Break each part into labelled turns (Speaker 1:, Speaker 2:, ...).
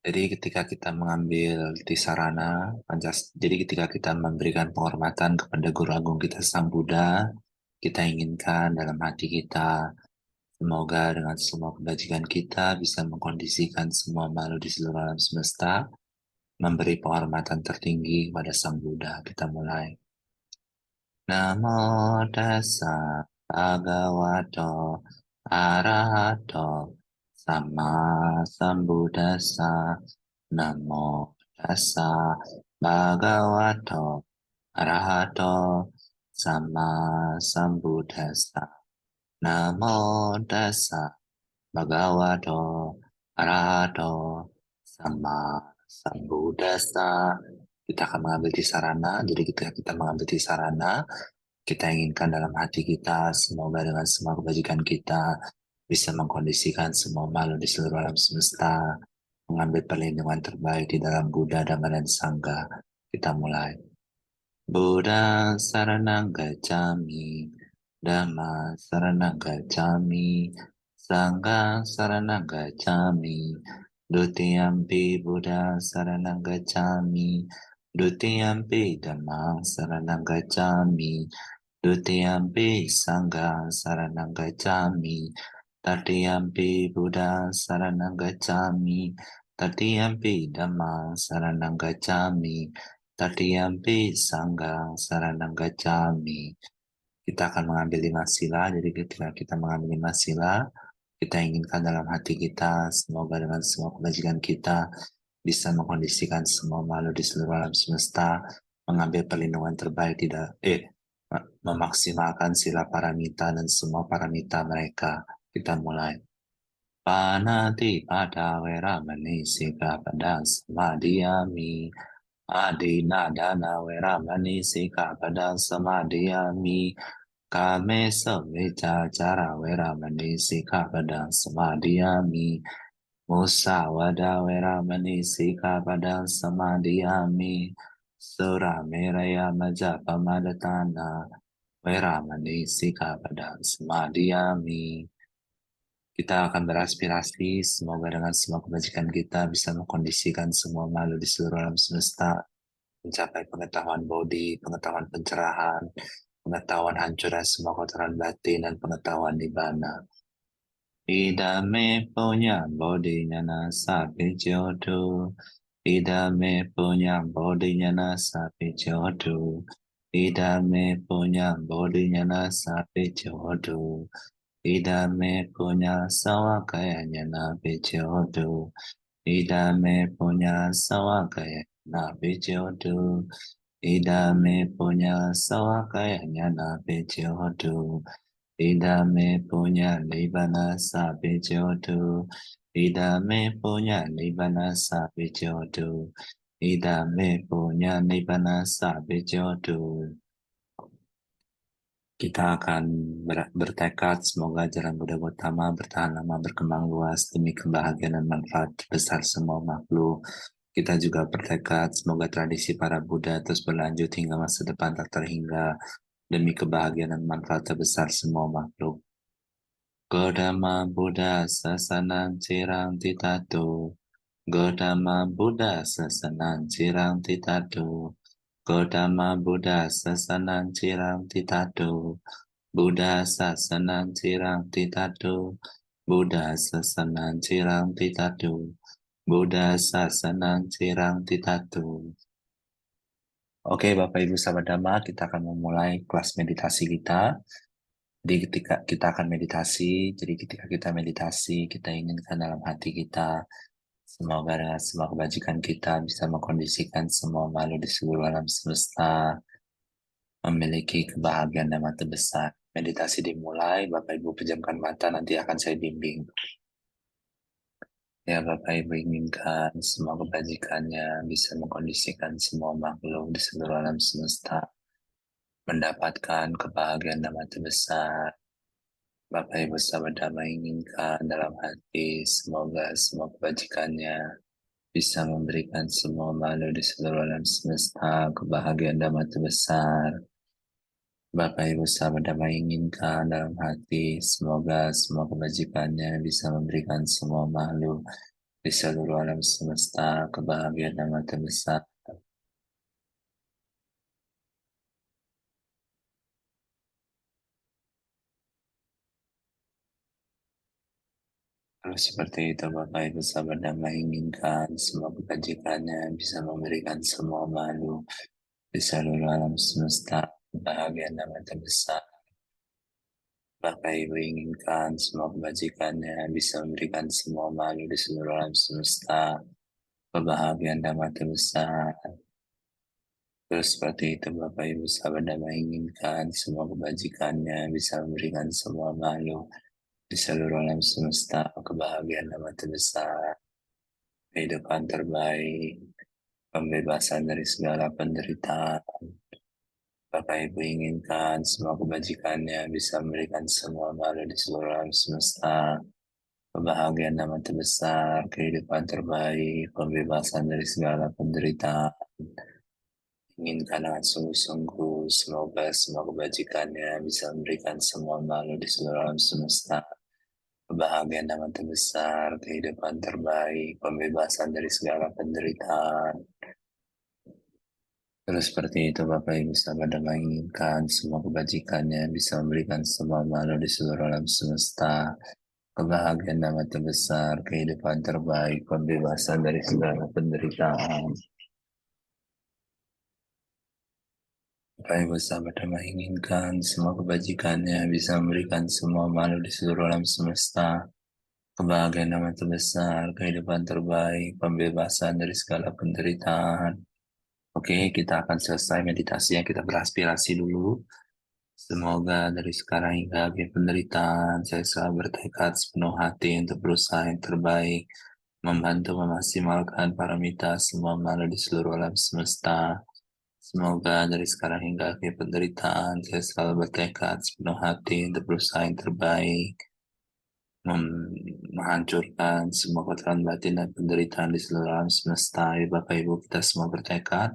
Speaker 1: Jadi ketika kita mengambil tisarana, jadi ketika kita memberikan penghormatan kepada Guru Agung kita Sang Buddha, kita inginkan dalam hati kita, semoga dengan semua kebajikan kita bisa mengkondisikan semua makhluk di seluruh alam semesta, memberi penghormatan tertinggi kepada Sang Buddha. Kita mulai. Namo tassa bhagavato arahato sama sambuddhassa. Namo tassa bhagavato arahato sama sambuddhassa. Namo tassa bhagavato arahato sama sambuddhassa. Kita akan mengambil di sarana. Jadi ketika kita mengambil di sarana, kita inginkan dalam hati kita, semoga dengan semua kebajikan kita bisa mengkondisikan semua makhluk di seluruh alam semesta, mengambil perlindungan terbaik di dalam Buddha, Dhamma, dan Sangha. Kita mulai. Buddha saranang gacchami, Dhamma saranang gacchami, Sangha saranang gacchami, Dutiyampi Buddha saranang gacchami, Dutiyampi Dhamma saranang gacchami, Dutiyampi Sangha saranang gacchami, Tatiyampi Buddha saranang gacchami, Tatiyampi Dhamma saranang gacchami, Tatiyampi Sangha saranang gacchami. Kita akan mengambil 5 sila, jadi ketika kita mengambil 5 sila, kita inginkan dalam hati kita, semoga dengan semua kebajikan kita bisa mengkondisikan semua makhluk di seluruh alam semesta, mengambil perlindungan terbaik, memaksimalkan sila paramita dan semua paramita mereka. Kita mulai. Panati pada weramani sikapada samadhiyami. Adina dana weramani sikapada samadhiyami. Kame samita cara weramani sikapada samadhiyami. Musawada weramani sikapada samadhiyami. Sura meraya majapa madatana weramani sikapada samadhiyami. Kita akan beraspirasi, semoga dengan semua kebajikan kita bisa mengkondisikan semua makhluk di seluruh alam semesta, mencapai pengetahuan bodi, pengetahuan pencerahan, pengetahuan hancurnya semua kotoran batin, dan pengetahuan nibbana. Idame punya bodinya nasa pijodu. Idame punya bodinya nasa pijodu. Idame punya bodinya nasa pijodu. Idame punya sawakayanya nabi jodoh. Idame punya sawakayanya nabi jodoh. Idame punya sawakayanya nabi jodoh. Idame punya libana sabi jodoh. Idame punya libana sabi jodoh. Idame punya libana sabi jodoh. Kita akan bertekad semoga jalan Buddha Gautama bertahan lama, berkembang luas demi kebahagiaan dan manfaat besar semua makhluk. Kita juga bertekad semoga tradisi para Buddha terus berlanjut hingga masa depan tak terhingga demi kebahagiaan dan manfaat terbesar semua makhluk. Gautama Buddha sasanang cirang titato. Gautama Buddha sasanang cirang titato. Gautama Buddha sasanang cirang titato. Buddha sasanang cirang titato. Buddha sasanang cirang titato. Buddha sasanang cirang titato. Oke, Bapak Ibu Sahabat Dhamma, kita akan memulai kelas meditasi kita. Jadi ketika kita akan meditasi, jadi ketika kita meditasi, kita inginkan dalam hati kita, semoga dengan semua kebajikan kita bisa mengkondisikan semua makhluk di seluruh alam semesta, memiliki kebahagiaan dan mata besar. Meditasi dimulai, Bapak Ibu pejamkan mata, nanti akan saya bimbing. Ya, Bapak Ibu inginkan semua kebajikannya bisa mengkondisikan semua makhluk di seluruh alam semesta, mendapatkan kebahagiaan dan mata besar. Bapak Ibu Sahabat Dhamma inginkan dalam hati semoga semua kebajikannya bisa memberikan semua makhluk di seluruh alam semesta kebahagiaan dan mata besar. Bapak Ibu Sahabat Dhamma inginkan dalam hati semoga semua kebajikannya bisa memberikan semua makhluk di seluruh alam semesta, kebahagiaan yang maha besar. Kalau seperti itu Bapak Ibu sahabat dan menginginkan semua kebajikannya bisa memberikan semua makhluk di seluruh alam semesta kebahagiaan yang maha besar. Bapak Ibu inginkan semua kebajikannya bisa memberikan semua makhluk di seluruh alam semesta kebahagiaan dan maha besar. Terus seperti itu Bapak Ibu sahabat dan menginginkan semua kebajikannya bisa memberikan semua makhluk di seluruh alam semesta kebahagiaan dan maha besar. Kehidupan terbaik, pembebasan dari segala penderitaan. Bapak Ibu inginkan semua kebajikannya bisa memberikan semua makhluk di seluruh alam semesta kebahagiaan dan terbesar, kehidupan terbaik, pembebasan dari segala penderitaan. Inginkan dengan sungguh-sungguh, semoga semua kebajikannya bisa memberikan semua makhluk di seluruh alam semesta kebahagiaan dan terbesar, kehidupan terbaik, pembebasan dari segala penderitaan. Terus seperti itu Bapak Ibu sahabat dan menginginkan semua kebajikannya bisa memberikan semua makhluk di seluruh alam semesta kebahagiaan dan terbesar, kehidupan terbaik, pembebasan dari segala penderitaan. Bapak Ibu sahabat dan menginginkan semua kebajikannya bisa memberikan semua makhluk di seluruh alam semesta kebahagiaan dan terbesar, kehidupan terbaik, pembebasan dari segala penderitaan. Oke, kita akan selesai meditasinya. Kita beraspirasi dulu. Semoga dari sekarang hingga akhir penderitaan, saya selalu bertekad sepenuh hati untuk berusaha yang terbaik, membantu memaksimalkan paramita semua makhluk di seluruh alam semesta. Semoga dari sekarang hingga akhir penderitaan, saya selalu bertekad sepenuh hati untuk berusaha yang terbaik, menghancurkan semua kotoran batin dan penderitaan di seluruh alam semesta. Ya Bapak Ibu, kita semua bertekad.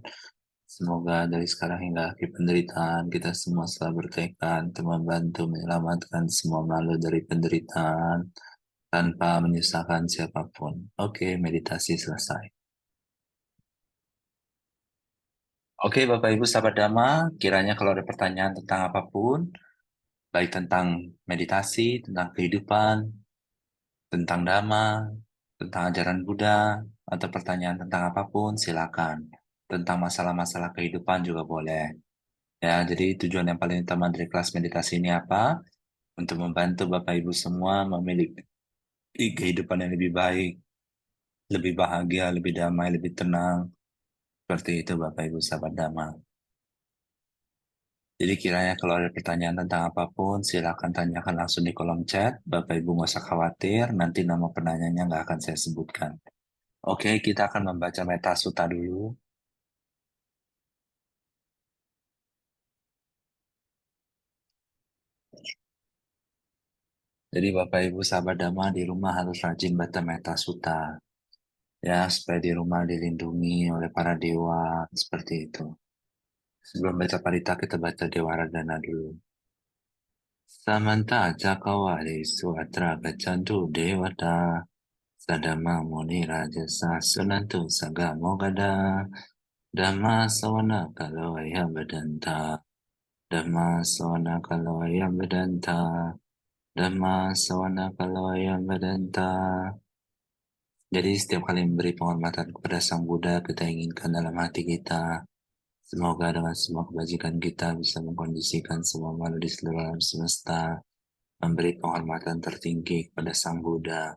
Speaker 1: Semoga dari sekarang hingga akhir penderitaan kita semua selalu bertekad untuk membantu menyelamatkan semua makhluk dari penderitaan tanpa menyusahkan siapapun. Oke, meditasi selesai. Oke, Bapak Ibu sahabat Dhamma, kiranya kalau ada pertanyaan tentang apapun, baik tentang meditasi, tentang kehidupan, tentang Dhamma, tentang ajaran Buddha, atau pertanyaan tentang apapun, silakan. Tentang masalah-masalah kehidupan juga boleh. Ya, jadi tujuan yang paling utama dari kelas meditasi ini apa? Untuk membantu Bapak Ibu semua memiliki kehidupan yang lebih baik, lebih bahagia, lebih damai, lebih tenang. Seperti itu Bapak Ibu sahabat Dhamma. Jadi kiranya kalau ada pertanyaan tentang apapun, silakan tanyakan langsung di kolom chat. Bapak Ibu nggak usah khawatir, nanti nama penanyanya nggak akan saya sebutkan. Oke, kita akan membaca Metta Sutta dulu. Jadi Bapak Ibu sahabat Dhamma di rumah harus rajin baca Metta Sutta. Ya, supaya di rumah dilindungi oleh para dewa, seperti itu. Sebelum baca parita, kita baca Dewa Radana dulu. Samanta Cakawali Suatra Gacantu Dewata Sadama Muni Rajasa Sunantu Sagamo Gada Dhamma Sawana Kalau Ayam Bedanta Dhamma Sawana Kalau Ayam Bedanta Dhamma Sawana Kalau Ayam Bedanta. Jadi setiap kali memberi penghormatan kepada Sang Buddha, kita inginkan dalam hati kita, semoga dengan semua kebajikan kita bisa mengkondisikan semua makhluk di seluruh alam semesta, memberi penghormatan tertinggi kepada Sang Buddha.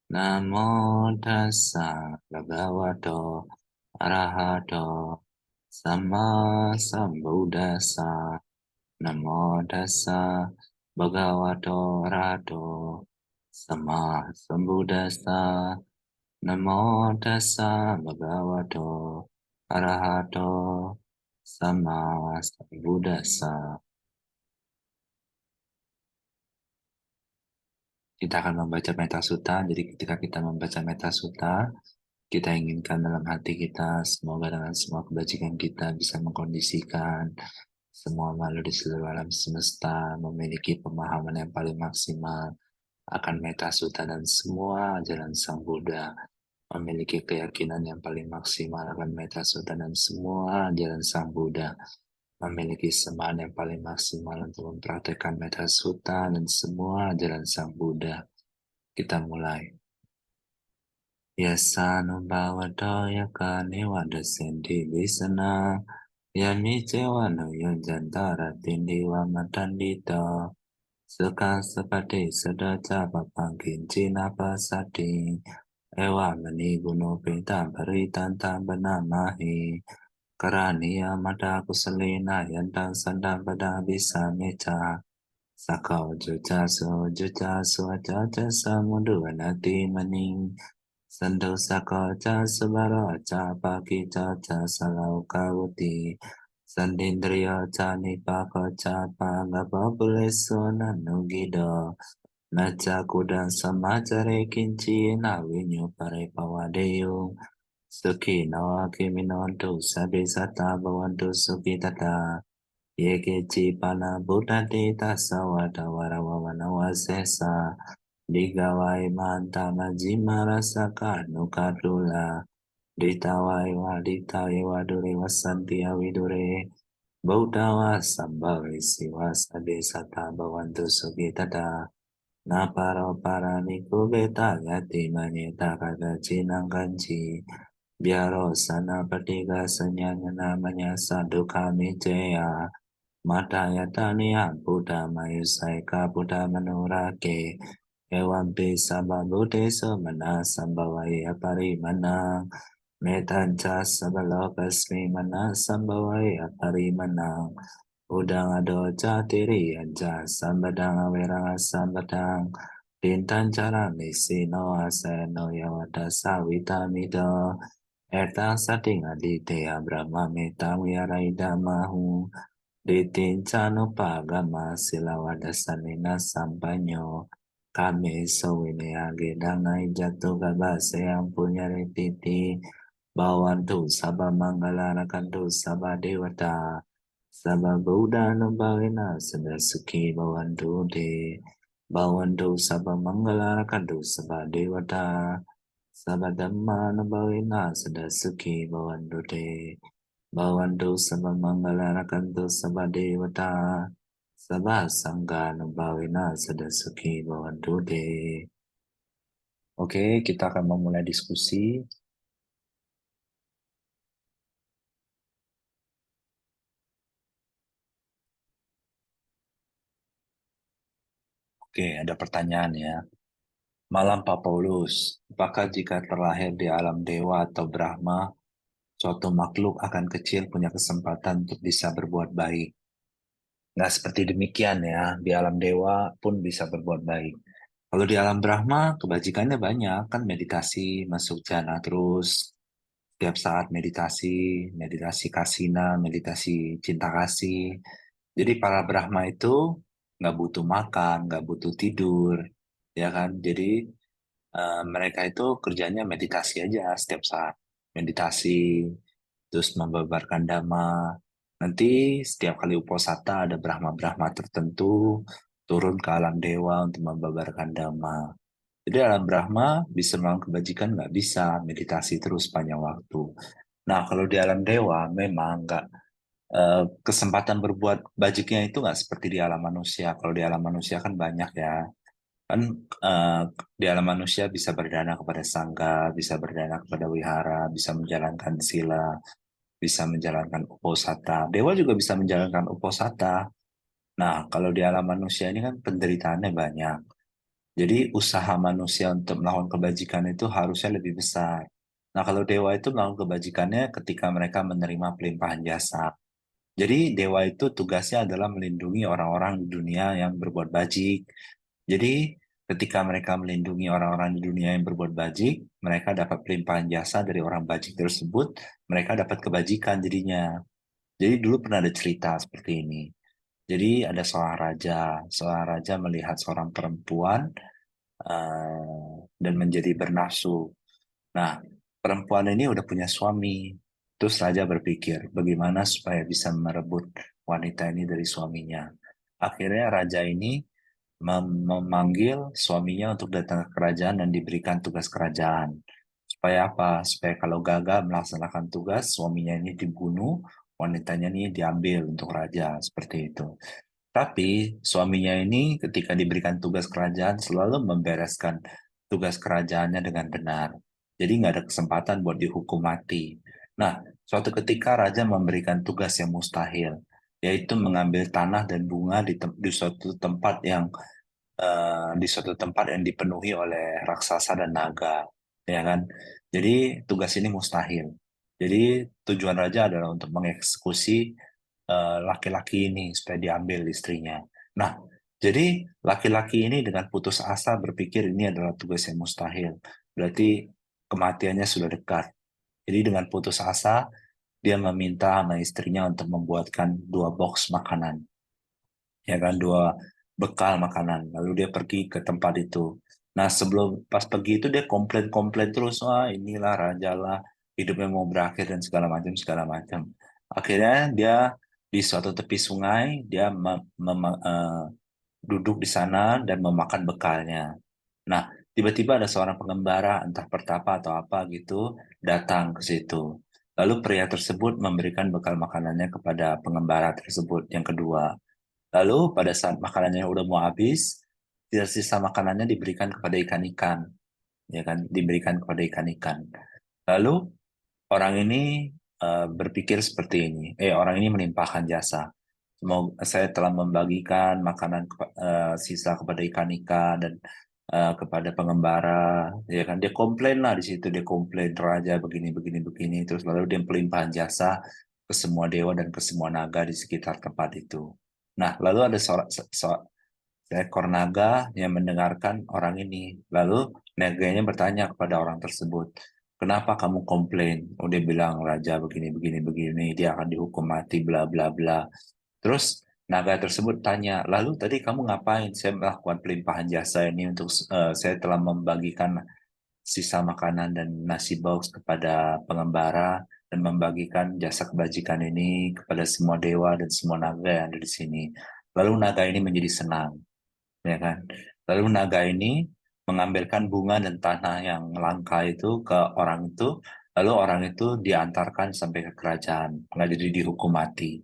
Speaker 1: Namo tassa bhagavato arahato sama sambuddhassa. Namo tassa bhagavato arahato sama sambuddhassa. Namo tassa bhagavato arahato sama sambuddhassa. Kita akan membaca Metta Sutta. Jadi ketika kita membaca Metta Sutta, kita inginkan dalam hati kita, semoga dengan semua kebajikan kita bisa mengkondisikan semua makhluk di seluruh alam semesta memiliki pemahaman yang paling maksimal akan Metta Sutta dan semua ajaran Sang Buddha. memiliki keyakinan yang paling maksimal akan meta sutta dan semua ajaran Sang Buddha, memiliki semangat yang paling maksimal untuk mempraktekkan meta sutta dan semua ajaran Sang Buddha. Kita mulai. Yasanubhavato yakane wadasendi visana yami cewano yonjantara tindi wamatandito suka sepati sedaca papangkin cina pasati ewa mani guno pintam peritantam benamahi karania mata kuselina yantang sandang pada bisa meca sakau juca so aja samudu anati maning Sando sako cha subaro cha paki cha salau kawuti Sandindriyo cha nipako cha pangabo buleso nanugido Nacha kudang samacare kinchi na winyo pare pawadeyo Suki no akiminontu sabi sata bawantu suki tata Yeke chi pana buddha dita sawata warawawana wasesa Digawai mantama jimara saka nukadula Ditawai wadita ewadure wasanti awidure Bautawa sambhawe siwa sade sata bawantu sugitada Naparo parani kubeta yati manyeta kata cinang kanci Biaro sana patiga senyanya namanya saduka miceya Mata yatania Buddha mayusaika Buddha manurake Ewampi sababute somana sambhavaya parimana Metanca sabalokasmi mana sambhavaya parimana Udang ado jatiri anja sambadang awera sambadang Dintan cara misi no aseno yawata sawita mido Etang sating adite abrama metang wiarai damahu Ditin canupa gama silawada sanina sampanyo Kami sowine agedangai jatuh gabase yang punya retiti Bawantu sabah manggala rakantu sabah dewata Sabah Buddha nubawina sadasuki bawantu de Bawantu sabah manggala rakantu sabah dewata Sabah dhamma nubawina sadasuki bawantu de Bawantu sabah manggala rakantu sabah dewata Sabah sangga nubawina sadasuki bawantu de. Oke, kita akan memulai diskusi. Oke, ada pertanyaan ya. Malam Pak Paulus, apakah jika terlahir di alam dewa atau Brahma, suatu makhluk akan kecil punya kesempatan untuk bisa berbuat baik? Nggak seperti demikian ya, di alam dewa pun bisa berbuat baik. Kalau di alam Brahma, kebajikannya banyak, kan meditasi, masuk jana terus, tiap saat meditasi, meditasi kasina, meditasi cinta kasih. Jadi para Brahma itu nggak butuh makan, nggak butuh tidur, ya kan? Jadi mereka itu kerjanya meditasi aja setiap saat. Meditasi, terus membabarkan dhamma. Nanti setiap kali uposata ada Brahma-Brahma tertentu turun ke alam dewa untuk membabarkan dhamma. Jadi alam Brahma bisa melakukan kebajikan nggak bisa meditasi terus panjang waktu. Nah kalau di alam dewa memang nggak kesempatan berbuat bajiknya itu nggak seperti di alam manusia. Kalau di alam manusia kan banyak ya. Kan eh, di alam manusia bisa berdana kepada sangga, bisa berdana kepada wihara, bisa menjalankan sila, bisa menjalankan uposata. Dewa juga bisa menjalankan uposata. Nah, kalau di alam manusia ini kan penderitaannya banyak. Jadi usaha manusia untuk melakukan kebajikan itu harusnya lebih besar. Nah, kalau dewa itu melakukan kebajikannya ketika mereka menerima pelimpahan jasa. Jadi dewa itu tugasnya adalah melindungi orang-orang di dunia yang berbuat bajik. Jadi ketika mereka melindungi orang-orang di dunia yang berbuat bajik, mereka dapat pelimpahan jasa dari orang bajik tersebut, mereka dapat kebajikan jadinya. Jadi dulu pernah ada cerita seperti ini. Jadi ada seorang raja melihat seorang perempuan dan menjadi bernafsu. Nah, perempuan ini udah punya suami. Terus raja berpikir bagaimana supaya bisa merebut wanita ini dari suaminya. Akhirnya raja ini memanggil suaminya untuk datang ke kerajaan dan diberikan tugas kerajaan Supaya apa? Supaya kalau gagal melaksanakan tugas, suaminya ini dibunuh, wanitanya ini diambil untuk raja, seperti itu. Tapi suaminya ini ketika diberikan tugas kerajaan selalu membereskan tugas kerajaannya dengan benar. Jadi nggak ada kesempatan buat dihukum mati. Nah, suatu ketika raja memberikan tugas yang mustahil, yaitu mengambil tanah dan bunga di suatu tempat yang dipenuhi oleh raksasa dan naga, ya kan? Jadi tugas ini mustahil. Jadi tujuan raja adalah untuk mengeksekusi laki-laki ini supaya diambil istrinya. Nah, jadi laki-laki ini dengan putus asa berpikir ini adalah tugas yang mustahil. Berarti kematiannya sudah dekat. Jadi dengan putus asa, dia meminta sama istrinya untuk membuatkan 2 box makanan, ya kan, 2 bekal makanan. Lalu dia pergi ke tempat itu. Nah, sebelum pas pergi itu dia komplain-komplain terus, wah inilah raja lah, hidupnya mau berakhir dan segala macam segala macam. Akhirnya dia di suatu tepi sungai dia duduk di sana dan memakan bekalnya. Nah, tiba-tiba ada seorang pengembara, entah pertapa atau apa gitu, datang ke situ. Lalu pria tersebut memberikan bekal makanannya kepada pengembara tersebut yang kedua. Lalu pada saat makanannya udah mau habis, sisa makanannya diberikan kepada ikan-ikan, ya kan? Diberikan kepada ikan-ikan. Lalu orang ini berpikir seperti ini. Orang ini menimpahkan jasa. Semoga saya telah membagikan makanan sisa kepada ikan-ikan dan kepada pengembara, ya kan? Dia komplain lah di situ, dia komplain raja begini begini begini. Terus lalu dia pelimpahan jasa ke semua dewa dan ke semua naga di sekitar tempat itu. Nah, lalu ada seekor naga yang mendengarkan orang ini. Lalu naganya bertanya kepada orang tersebut, kenapa kamu komplain? Oh, dia bilang raja begini begini begini, dia akan dihukum mati, bla bla bla. Terus naga tersebut tanya, lalu tadi kamu ngapain? Saya melakukan pelimpahan jasa ini untuk saya telah membagikan sisa makanan dan nasi box kepada pengembara dan membagikan jasa kebajikan ini kepada semua dewa dan semua naga yang ada di sini. Lalu naga ini menjadi senang, ya kan? Lalu naga ini mengambilkan bunga dan tanah yang langka itu ke orang itu, lalu orang itu diantarkan sampai ke kerajaan, nggak jadi dihukum mati,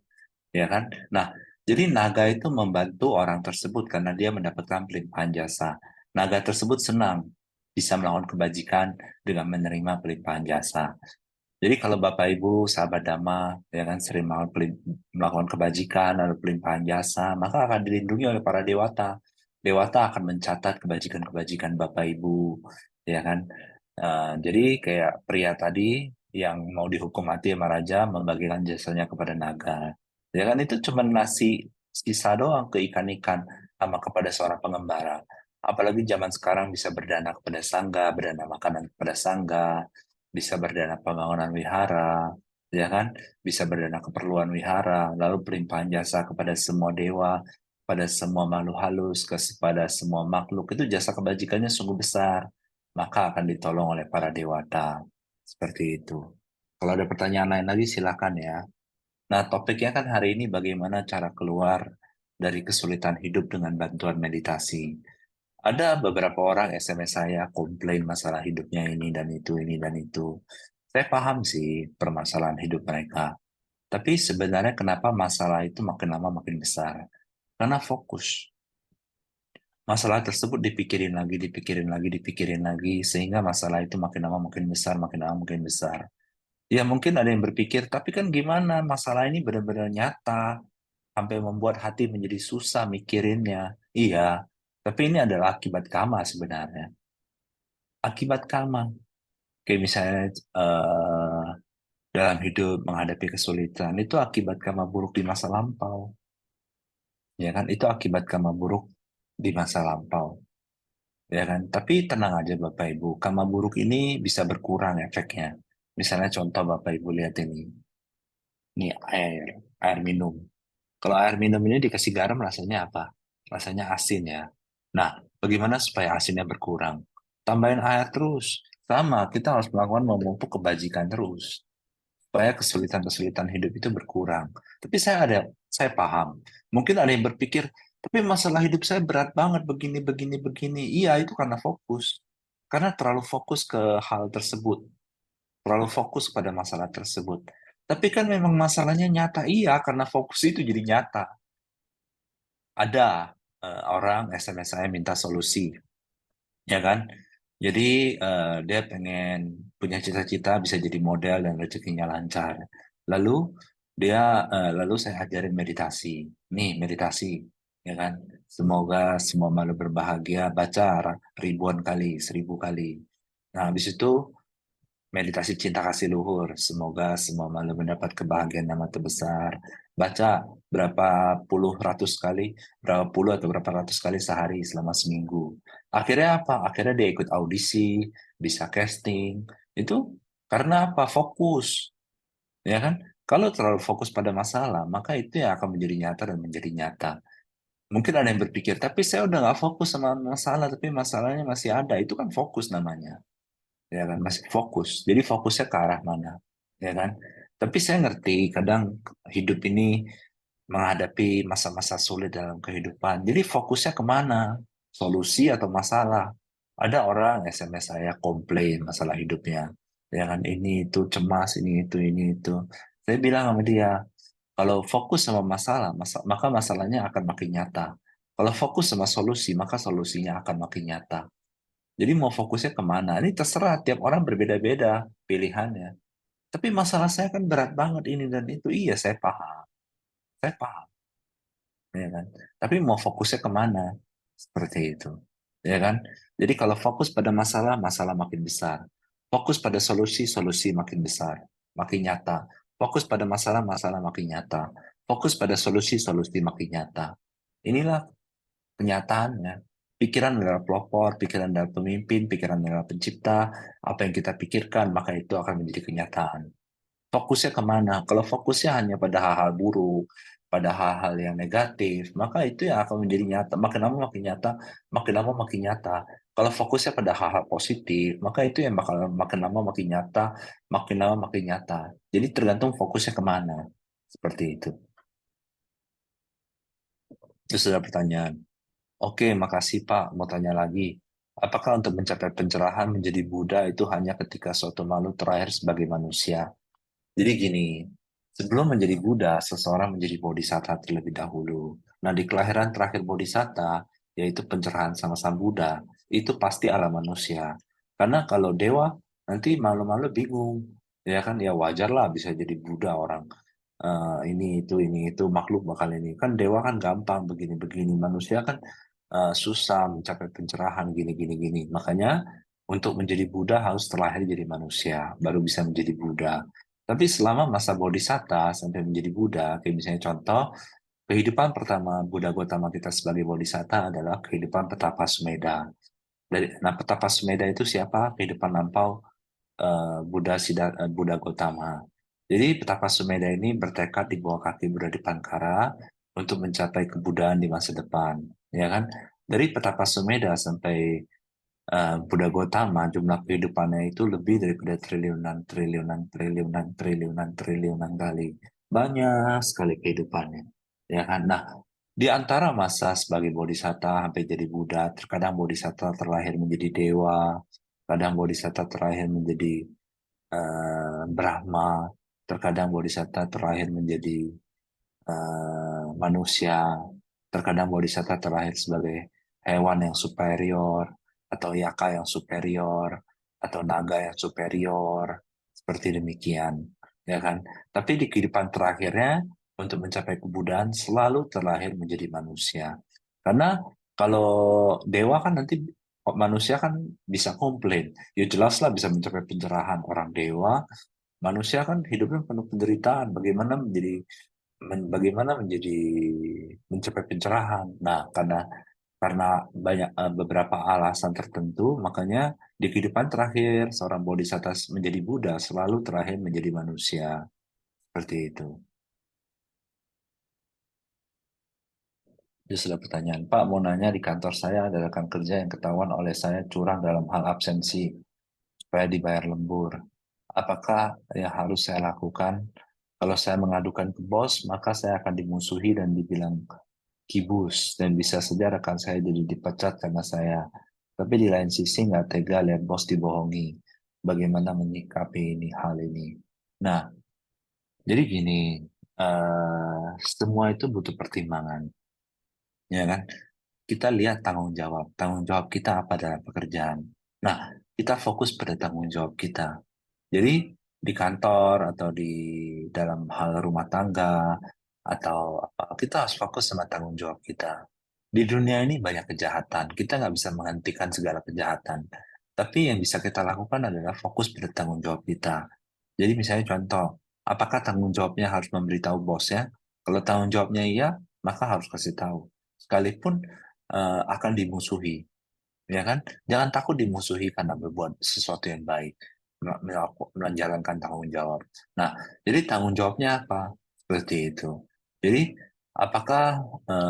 Speaker 1: ya kan? Nah, jadi naga itu membantu orang tersebut karena dia mendapatkan pelimpahan jasa. Naga tersebut senang bisa melakukan kebajikan dengan menerima pelimpahan jasa. Jadi kalau Bapak Ibu, sahabat Dhamma, ya kan sering melakukan kebajikan atau pelimpahan jasa, maka akan dilindungi oleh para dewata. Dewata akan mencatat kebajikan-kebajikan Bapak Ibu, ya kan. Jadi kayak pria tadi yang mau dihukum mati sama raja membagikan jasanya kepada naga. Ya kan itu cuma ngasih sisa doang ke ikan-ikan sama kepada seorang pengembara. Apalagi zaman sekarang bisa berdana kepada sangga, berdana makanan kepada sangga, bisa berdana pembangunan wihara, ya kan? Bisa berdana keperluan wihara, lalu pelimpahan jasa kepada semua dewa, pada semua makhluk halus, kepada semua makhluk, itu jasa kebajikannya sungguh besar, maka akan ditolong oleh para dewata. Seperti itu. Kalau ada pertanyaan lain lagi silakan ya. Nah, topiknya kan hari ini bagaimana cara keluar dari kesulitan hidup dengan bantuan meditasi. Ada beberapa orang SMS saya komplain masalah hidupnya ini dan itu. Saya paham sih permasalahan hidup mereka. Tapi sebenarnya kenapa masalah itu makin lama makin besar? Karena fokus. Masalah tersebut dipikirin lagi, dipikirin lagi, sehingga masalah itu makin lama makin besar, makin lama makin besar. Ya mungkin ada yang berpikir, tapi kan gimana masalah ini benar-benar nyata, sampai membuat hati menjadi susah mikirinnya. Iya, tapi ini adalah akibat karma sebenarnya. Akibat karma. Kayak misalnya eh, dalam hidup menghadapi kesulitan, itu akibat karma buruk di masa lampau. Ya kan, itu akibat karma buruk di masa lampau. Ya kan, tapi tenang aja Bapak Ibu, karma buruk ini bisa berkurang efeknya. Misalnya contoh Bapak Ibu lihat ini air minum. Kalau air minum ini dikasih garam rasanya apa? Rasanya asin ya. Nah, bagaimana supaya asinnya berkurang? Tambahin air terus. Sama, kita harus melakukan memupuk kebajikan terus. Supaya kesulitan-kesulitan hidup itu berkurang. Tapi saya paham. Mungkin ada yang berpikir, tapi masalah hidup saya berat banget begini, begini, begini. Iya, itu karena fokus. Karena terlalu fokus ke hal tersebut, terlalu fokus pada masalah tersebut. Tapi kan memang masalahnya nyata, iya, karena fokus itu jadi nyata. Ada orang SMS saya minta solusi, ya kan? Jadi dia pengen punya cita-cita bisa jadi model dan rezekinya lancar. Lalu lalu saya ajarin meditasi. Nih meditasi, ya kan? Semoga semua makhluk berbahagia baca ribuan kali, 1000 kali. Nah, habis itu meditasi cinta kasih luhur. Semoga semua makhluk mendapat kebahagiaan nama terbesar. Baca berapa puluh ratus kali, berapa puluh atau berapa ratus kali sehari selama seminggu. Akhirnya apa? Akhirnya dia ikut audisi, bisa casting. Itu karena apa? Fokus, ya kan? Kalau terlalu fokus pada masalah, maka itu yang akan menjadi nyata dan menjadi nyata. Mungkin ada yang berpikir, tapi saya udah nggak fokus sama masalah, tapi masalahnya masih ada. Itu kan fokus namanya, ya kan, masih fokus, jadi fokusnya ke arah mana, ya kan. Tapi saya ngerti kadang hidup ini menghadapi masa-masa sulit dalam kehidupan, jadi fokusnya kemana, solusi atau masalah. Ada orang SMS saya komplain masalah hidupnya, ya kan, ini itu cemas, ini itu. Saya bilang sama dia, kalau fokus sama masalah maka masalahnya akan makin nyata. Kalau fokus sama solusi maka solusinya akan makin nyata. Jadi mau fokusnya kemana? Ini terserah, tiap orang berbeda-beda pilihannya. Tapi masalah saya kan berat banget ini dan itu. Iya, saya paham, ya kan. Tapi mau fokusnya kemana? Seperti itu, ya kan. Jadi kalau fokus pada masalah, masalah makin besar. Fokus pada solusi, solusi makin besar, makin nyata. Fokus pada masalah, masalah makin nyata. Fokus pada solusi, solusi makin nyata. Inilah kenyataannya. Pikiran adalah pelopor, pikiran adalah pemimpin, pikiran adalah pencipta. Apa yang kita pikirkan, maka itu akan menjadi kenyataan. Fokusnya kemana? Kalau fokusnya hanya pada hal-hal buruk, pada hal-hal yang negatif, maka itu yang akan menjadi nyata. Makin lama makin nyata, makin lama makin nyata. Kalau fokusnya pada hal-hal positif, maka itu yang bakal makin lama makin nyata, makin lama makin nyata. Jadi tergantung fokusnya kemana. Seperti itu. Itu sudah pertanyaan. Oke, makasih Pak. Mau tanya lagi. Apakah untuk mencapai pencerahan menjadi Buddha itu hanya ketika suatu makhluk terakhir sebagai manusia? Jadi gini, sebelum menjadi Buddha, seseorang menjadi bodhisatta terlebih dahulu. Nah, di kelahiran terakhir bodhisatta, yaitu pencerahan sama sang Buddha, itu pasti ala manusia. Karena kalau dewa, nanti malu-malu bingung. Ya kan, ya wajar lah bisa jadi Buddha orang. Ini itu makhluk bakal ini kan dewa kan gampang begini-begini, manusia kan susah mencapai pencerahan gini makanya untuk menjadi Buddha harus terlahir jadi manusia baru bisa menjadi Buddha. Tapi selama masa bodhisatta sampai menjadi Buddha, kayak misalnya contoh kehidupan pertama Buddha Gautama kita sebagai bodhisatta adalah kehidupan petapa Sumedha. Nah, petapa Sumedha itu siapa? Kehidupan lampau Buddha Gautama. Jadi petapa Sumedha ini bertekad di bawah kaki Buddha Dipankara untuk mencapai kebudayaan di masa depan, ya kan? Dari petapa Sumedha sampai Buddha Gautama, jumlah kehidupannya itu lebih daripada triliunan kali. Banyak sekali kehidupannya, ya kan? Nah, di antara masa sebagai bodhisatta sampai jadi Buddha, terkadang bodhisatta terlahir menjadi dewa, kadang bodhisatta terlahir menjadi Brahma, terkadang bodhisatta terlahir menjadi manusia, terkadang bodhisatta terlahir sebagai hewan yang superior, atau yaka yang superior, atau naga yang superior, seperti demikian, ya kan? Tapi di kehidupan terakhirnya, untuk mencapai kebudayaan selalu terlahir menjadi manusia. Karena kalau dewa kan nanti manusia kan bisa komplain, ya jelaslah bisa mencapai pencerahan orang dewa. Manusia kan hidupnya penuh penderitaan. Bagaimana menjadi mencapai pencerahan? Nah, karena banyak beberapa alasan tertentu, makanya di kehidupan terakhir seorang bodhisatta menjadi Buddha selalu terakhir menjadi manusia. Seperti itu. Itu sudah pertanyaan. Pak, mau nanya, di kantor saya ada rekan kerja yang ketahuan oleh saya curang dalam hal absensi supaya dibayar lembur. Apakah yang harus saya lakukan? Kalau saya mengadukan ke bos, maka saya akan dimusuhi dan dibilang kibus, dan bisa saja rekan saya jadi dipecat karena saya Tapi di lain sisi nggak tega lihat bos dibohongi. Bagaimana menyikapi hal ini? Nah, jadi gini, semua itu butuh pertimbangan, ya kan? Kita lihat tanggung jawab kita apa dalam pekerjaan. Nah, kita fokus pada tanggung jawab kita. Jadi di kantor atau di dalam hal rumah tangga atau apa, kita harus fokus sama tanggung jawab kita. Di dunia ini banyak kejahatan, kita nggak bisa menghentikan segala kejahatan. Tapi yang bisa kita lakukan adalah fokus pada tanggung jawab kita. Jadi misalnya contoh, apakah tanggung jawabnya harus memberitahu bosnya? Kalau tanggung jawabnya iya, maka harus kasih tahu. Sekalipun akan dimusuhi, ya kan? Jangan takut dimusuhi karena berbuat sesuatu yang baik, menjalankan tanggung jawab. Nah, jadi tanggung jawabnya apa? Seperti itu. Jadi, apakah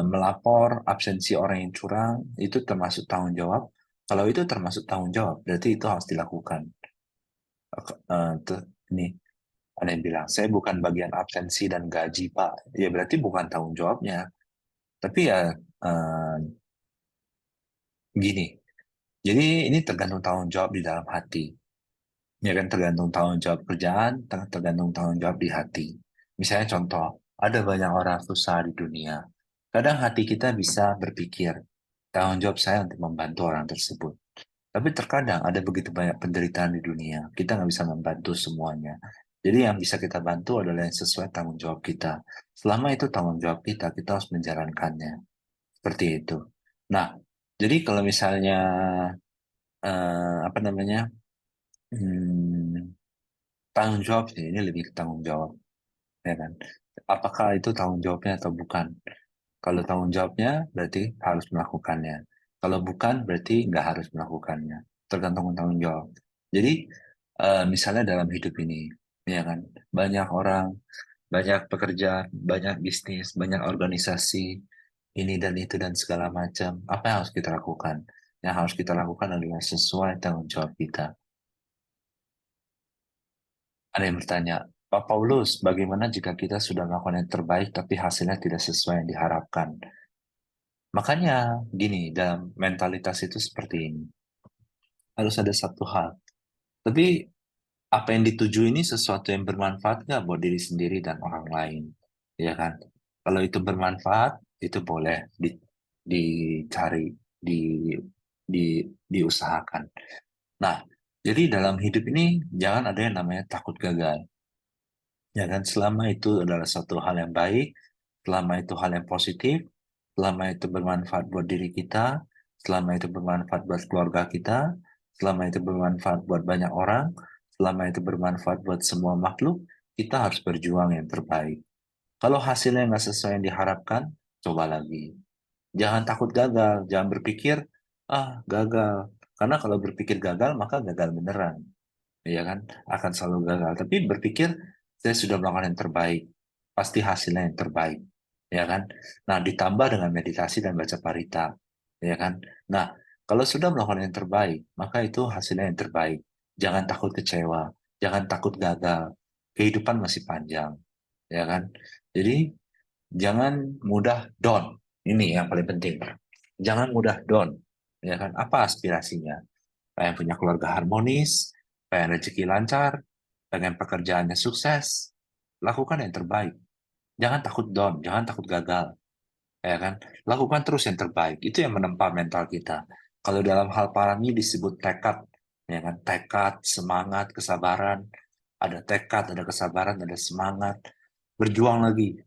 Speaker 1: melapor absensi orang yang curang itu termasuk tanggung jawab? Kalau itu termasuk tanggung jawab, berarti itu harus dilakukan. Ini ada yang bilang, saya bukan bagian absensi dan gaji, Pak. Ya berarti bukan tanggung jawabnya. Tapi ya eh, gini, jadi ini tergantung tanggung jawab di dalam hati. Ya kan tergantung tanggung jawab kerjaan, tergantung tanggung jawab di hati. Misalnya contoh, ada banyak orang susah di dunia. Kadang hati kita bisa berpikir, tanggung jawab saya untuk membantu orang tersebut. Tapi terkadang ada begitu banyak penderitaan di dunia, kita nggak bisa membantu semuanya. Jadi yang bisa kita bantu adalah yang sesuai tanggung jawab kita. Selama itu tanggung jawab kita, kita harus menjalankannya. Seperti itu. Nah, jadi kalau misalnya apa namanya, hmm, tanggung jawab sih, ini lebih ke tanggung jawab, ya kan? Apakah itu tanggung jawabnya atau bukan? Kalau tanggung jawabnya, berarti harus melakukannya. Kalau bukan, berarti nggak harus melakukannya. Tergantung tanggung jawab. Jadi, misalnya dalam hidup ini, ya kan, banyak orang, banyak pekerjaan, banyak bisnis, banyak organisasi, ini dan itu dan segala macam. Apa yang harus kita lakukan? Yang harus kita lakukan adalah sesuai tanggung jawab kita. Ada yang bertanya, Pak Paulus, bagaimana jika kita sudah melakukan yang terbaik tapi hasilnya tidak sesuai yang diharapkan? Makanya gini, dalam mentalitas itu seperti ini. Harus ada satu hal. Tapi apa yang dituju ini sesuatu yang bermanfaat nggak buat diri sendiri dan orang lain? Ya kan? Kalau itu bermanfaat, itu boleh dicari, di, di, diusahakan. Nah, jadi dalam hidup ini jangan ada yang namanya takut gagal. Ya kan, selama itu adalah satu hal yang baik, selama itu hal yang positif, selama itu bermanfaat buat diri kita, selama itu bermanfaat buat keluarga kita, selama itu bermanfaat buat banyak orang, selama itu bermanfaat buat semua makhluk, kita harus berjuang yang terbaik. Kalau hasilnya nggak sesuai yang diharapkan, coba lagi. Jangan takut gagal, jangan berpikir, gagal. Karena kalau berpikir gagal, maka gagal beneran, ya kan, akan selalu gagal. Tapi berpikir saya sudah melakukan yang terbaik, pasti hasilnya yang terbaik, ya kan. Nah, ditambah dengan meditasi dan baca parita, ya kan. Nah, kalau sudah melakukan yang terbaik, maka itu hasilnya yang terbaik. Jangan takut kecewa, jangan takut gagal. Kehidupan masih panjang, ya kan. Jadi jangan mudah down. Ini yang paling penting. Jangan mudah down, ya kan. Apa aspirasinya? Pengen punya keluarga harmonis, pengen rezeki lancar, pengen pekerjaannya sukses, lakukan yang terbaik. Jangan takut down, jangan takut gagal, ya kan? Lakukan terus yang terbaik. Itu yang menempa mental kita. Kalau dalam hal parami disebut tekad, ya kan? Tekad, semangat, kesabaran. Ada tekad, ada kesabaran, ada semangat. Berjuang lagi,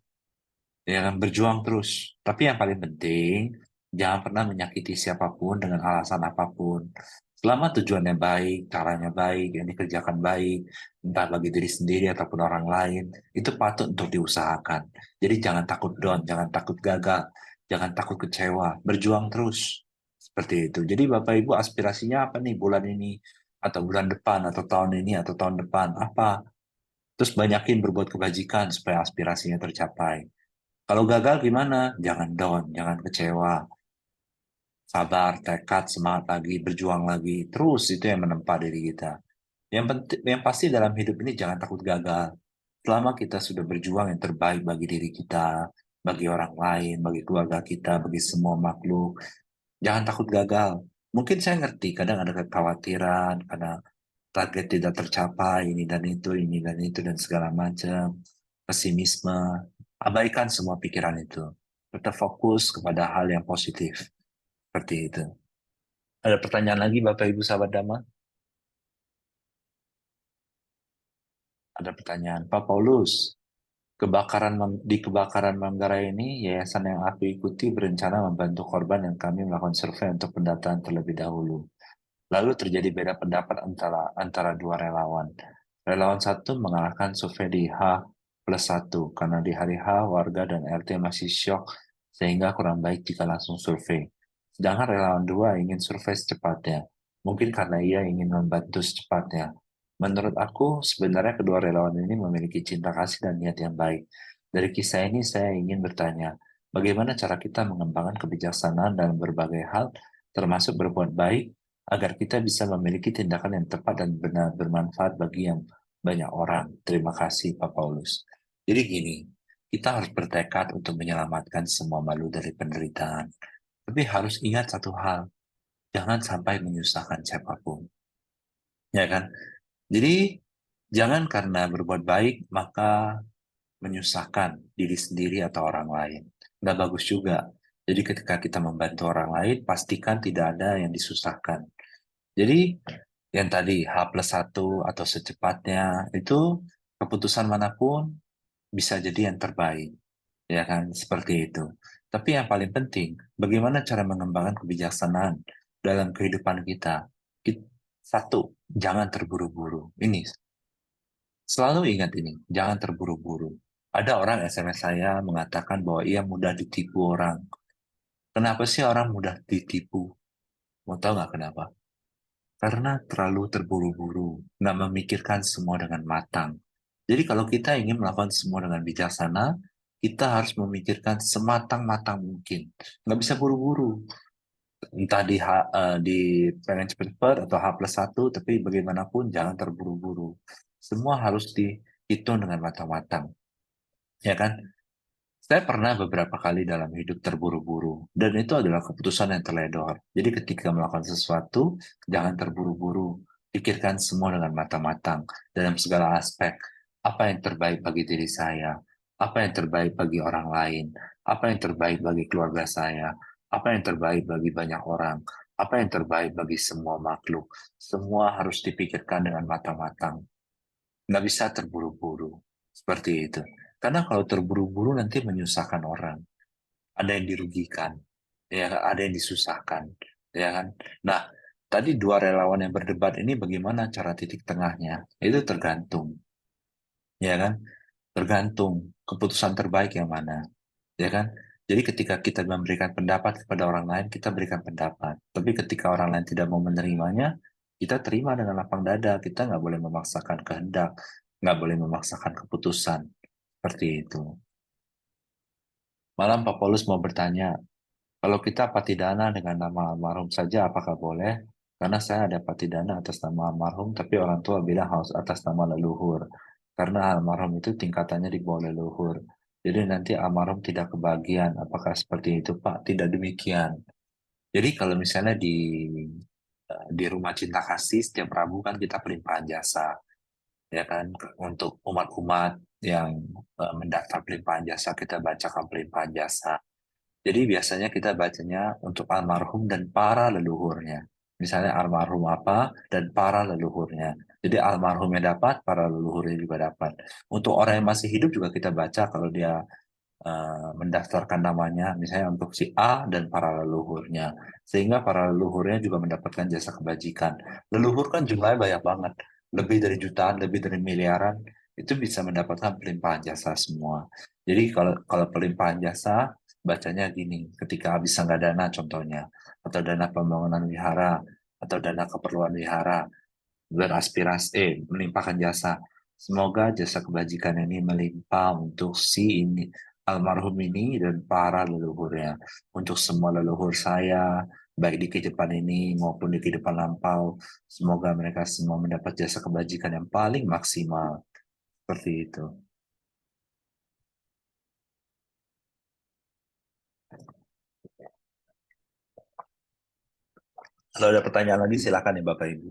Speaker 1: ya kan, berjuang terus. Tapi yang paling penting, jangan pernah menyakiti siapapun dengan alasan apapun. Selama tujuannya baik, caranya baik, yang dikerjakan baik, entah bagi diri sendiri ataupun orang lain, itu patut untuk diusahakan. Jadi jangan takut down, jangan takut gagal, jangan takut kecewa, berjuang terus. Seperti itu. Jadi Bapak Ibu aspirasinya apa nih bulan ini, atau bulan depan, atau tahun ini, atau tahun depan, apa? Terus banyakin berbuat kebajikan supaya aspirasinya tercapai. Kalau gagal gimana? Jangan down, jangan kecewa. Sabar, tekad, semangat lagi, berjuang lagi. Terus itu yang menempa diri kita. Yang penting, yang pasti dalam hidup ini jangan takut gagal. Selama kita sudah berjuang yang terbaik bagi diri kita, bagi orang lain, bagi keluarga kita, bagi semua makhluk, jangan takut gagal. Mungkin saya ngerti, kadang ada kekhawatiran, karena target tidak tercapai, ini dan itu, dan segala macam, pesimisme. Abaikan semua pikiran itu. Tetap fokus kepada hal yang positif. Seperti itu. Ada pertanyaan lagi, Bapak Ibu sahabat Dhamma? Ada pertanyaan. Pak Paulus, di kebakaran Manggarai ini, yayasan yang aku ikuti berencana membantu korban yang kami melakukan survei untuk pendataan terlebih dahulu. Lalu terjadi beda pendapat antara dua relawan. Relawan satu mengalahkan survei di H+1 karena di hari H warga dan RT masih syok sehingga kurang baik jika langsung survei. Sedangkan relawan dua ingin survei secepatnya. Mungkin karena ia ingin membantu secepatnya. Menurut aku, sebenarnya kedua relawan ini memiliki cinta kasih dan niat yang baik. Dari kisah ini saya ingin bertanya, bagaimana cara kita mengembangkan kebijaksanaan dalam berbagai hal, termasuk berbuat baik agar kita bisa memiliki tindakan yang tepat dan benar bermanfaat bagi yang banyak orang. Terima kasih, Pak Paulus. Jadi gini, kita harus bertekad untuk menyelamatkan semua makhluk dari penderitaan. Tapi harus ingat satu hal, jangan sampai menyusahkan siapapun. Ya kan? Jadi, jangan karena berbuat baik, maka menyusahkan diri sendiri atau orang lain. Nggak bagus juga. Jadi ketika kita membantu orang lain, pastikan tidak ada yang disusahkan. Jadi yang tadi H+1 atau secepatnya itu keputusan manapun bisa jadi yang terbaik, ya kan? Seperti itu. Tapi yang paling penting, bagaimana cara mengembangkan kebijaksanaan dalam kehidupan kita? Satu, jangan terburu-buru. Ini selalu ingat ini, jangan terburu-buru. Ada orang SMS saya mengatakan bahwa ia mudah ditipu orang. Kenapa sih orang mudah ditipu? Mau tahu nggak kenapa? Karena terlalu terburu-buru, nggak memikirkan semua dengan matang. Jadi kalau kita ingin melakukan semua dengan bijaksana, kita harus memikirkan sematang-matang mungkin. Nggak bisa buru-buru. Entah di pengen cepet-cepet atau H+1, tapi bagaimanapun jangan terburu-buru. Semua harus dihitung dengan matang-matang. Ya kan? Saya pernah beberapa kali dalam hidup terburu-buru, dan itu adalah keputusan yang teledor. Jadi ketika melakukan sesuatu, jangan terburu-buru. Pikirkan semua dengan matang-matang dalam segala aspek. Apa yang terbaik bagi diri saya? Apa yang terbaik bagi orang lain? Apa yang terbaik bagi keluarga saya? Apa yang terbaik bagi banyak orang? Apa yang terbaik bagi semua makhluk? Semua harus dipikirkan dengan matang-matang. Nggak bisa terburu-buru. Seperti itu. Karena kalau terburu-buru nanti menyusahkan orang. Ada yang dirugikan, ya, ada yang disusahkan, ya kan? Nah, tadi dua relawan yang berdebat ini bagaimana cara titik tengahnya? Itu tergantung, ya kan? Tergantung keputusan terbaik yang mana, ya kan? Jadi ketika kita memberikan pendapat kepada orang lain, kita berikan pendapat. Tapi ketika orang lain tidak mau menerimanya, kita terima dengan lapang dada. Kita nggak boleh memaksakan kehendak, nggak boleh memaksakan keputusan. Seperti itu. Malam Pak Paulus mau bertanya, kalau kita patidana dengan nama almarhum saja, apakah boleh? Karena saya ada patidana atas nama almarhum, tapi orang tua bilang harus atas nama leluhur. Karena almarhum itu tingkatannya di bawah leluhur. Jadi nanti almarhum tidak kebagian. Apakah seperti itu, Pak? Tidak demikian. Jadi kalau misalnya di rumah cinta kasih, setiap Rabu kan kita pelimpahan jasa, ya kan? Untuk umat-umat yang mendaftar pelimpahan jasa, kita bacakan pelimpahan jasa. Jadi biasanya kita bacanya untuk almarhum dan para leluhurnya. Misalnya almarhum apa dan para leluhurnya. Jadi almarhumnya dapat, para leluhurnya juga dapat. Untuk orang yang masih hidup juga kita baca kalau dia mendaftarkan namanya, misalnya untuk si A dan para leluhurnya. Sehingga para leluhurnya juga mendapatkan jasa kebajikan. Leluhur kan jumlahnya banyak banget. Lebih dari jutaan, lebih dari miliaran. Itu bisa mendapatkan pelimpahan jasa semua. Jadi kalau kalau pelimpahan jasa, bacanya gini, ketika habis dana contohnya, atau dana pembangunan wihara, atau dana keperluan wihara, beraspirasi, melimpahkan jasa. Semoga jasa kebajikan ini melimpah untuk si ini, almarhum ini dan para leluhurnya. Untuk semua leluhur saya, baik di kehidupan ini maupun di kehidupan lampau, semoga mereka semua mendapat jasa kebajikan yang paling maksimal. Seperti itu. Kalau ada pertanyaan lagi silakan ya Bapak Ibu.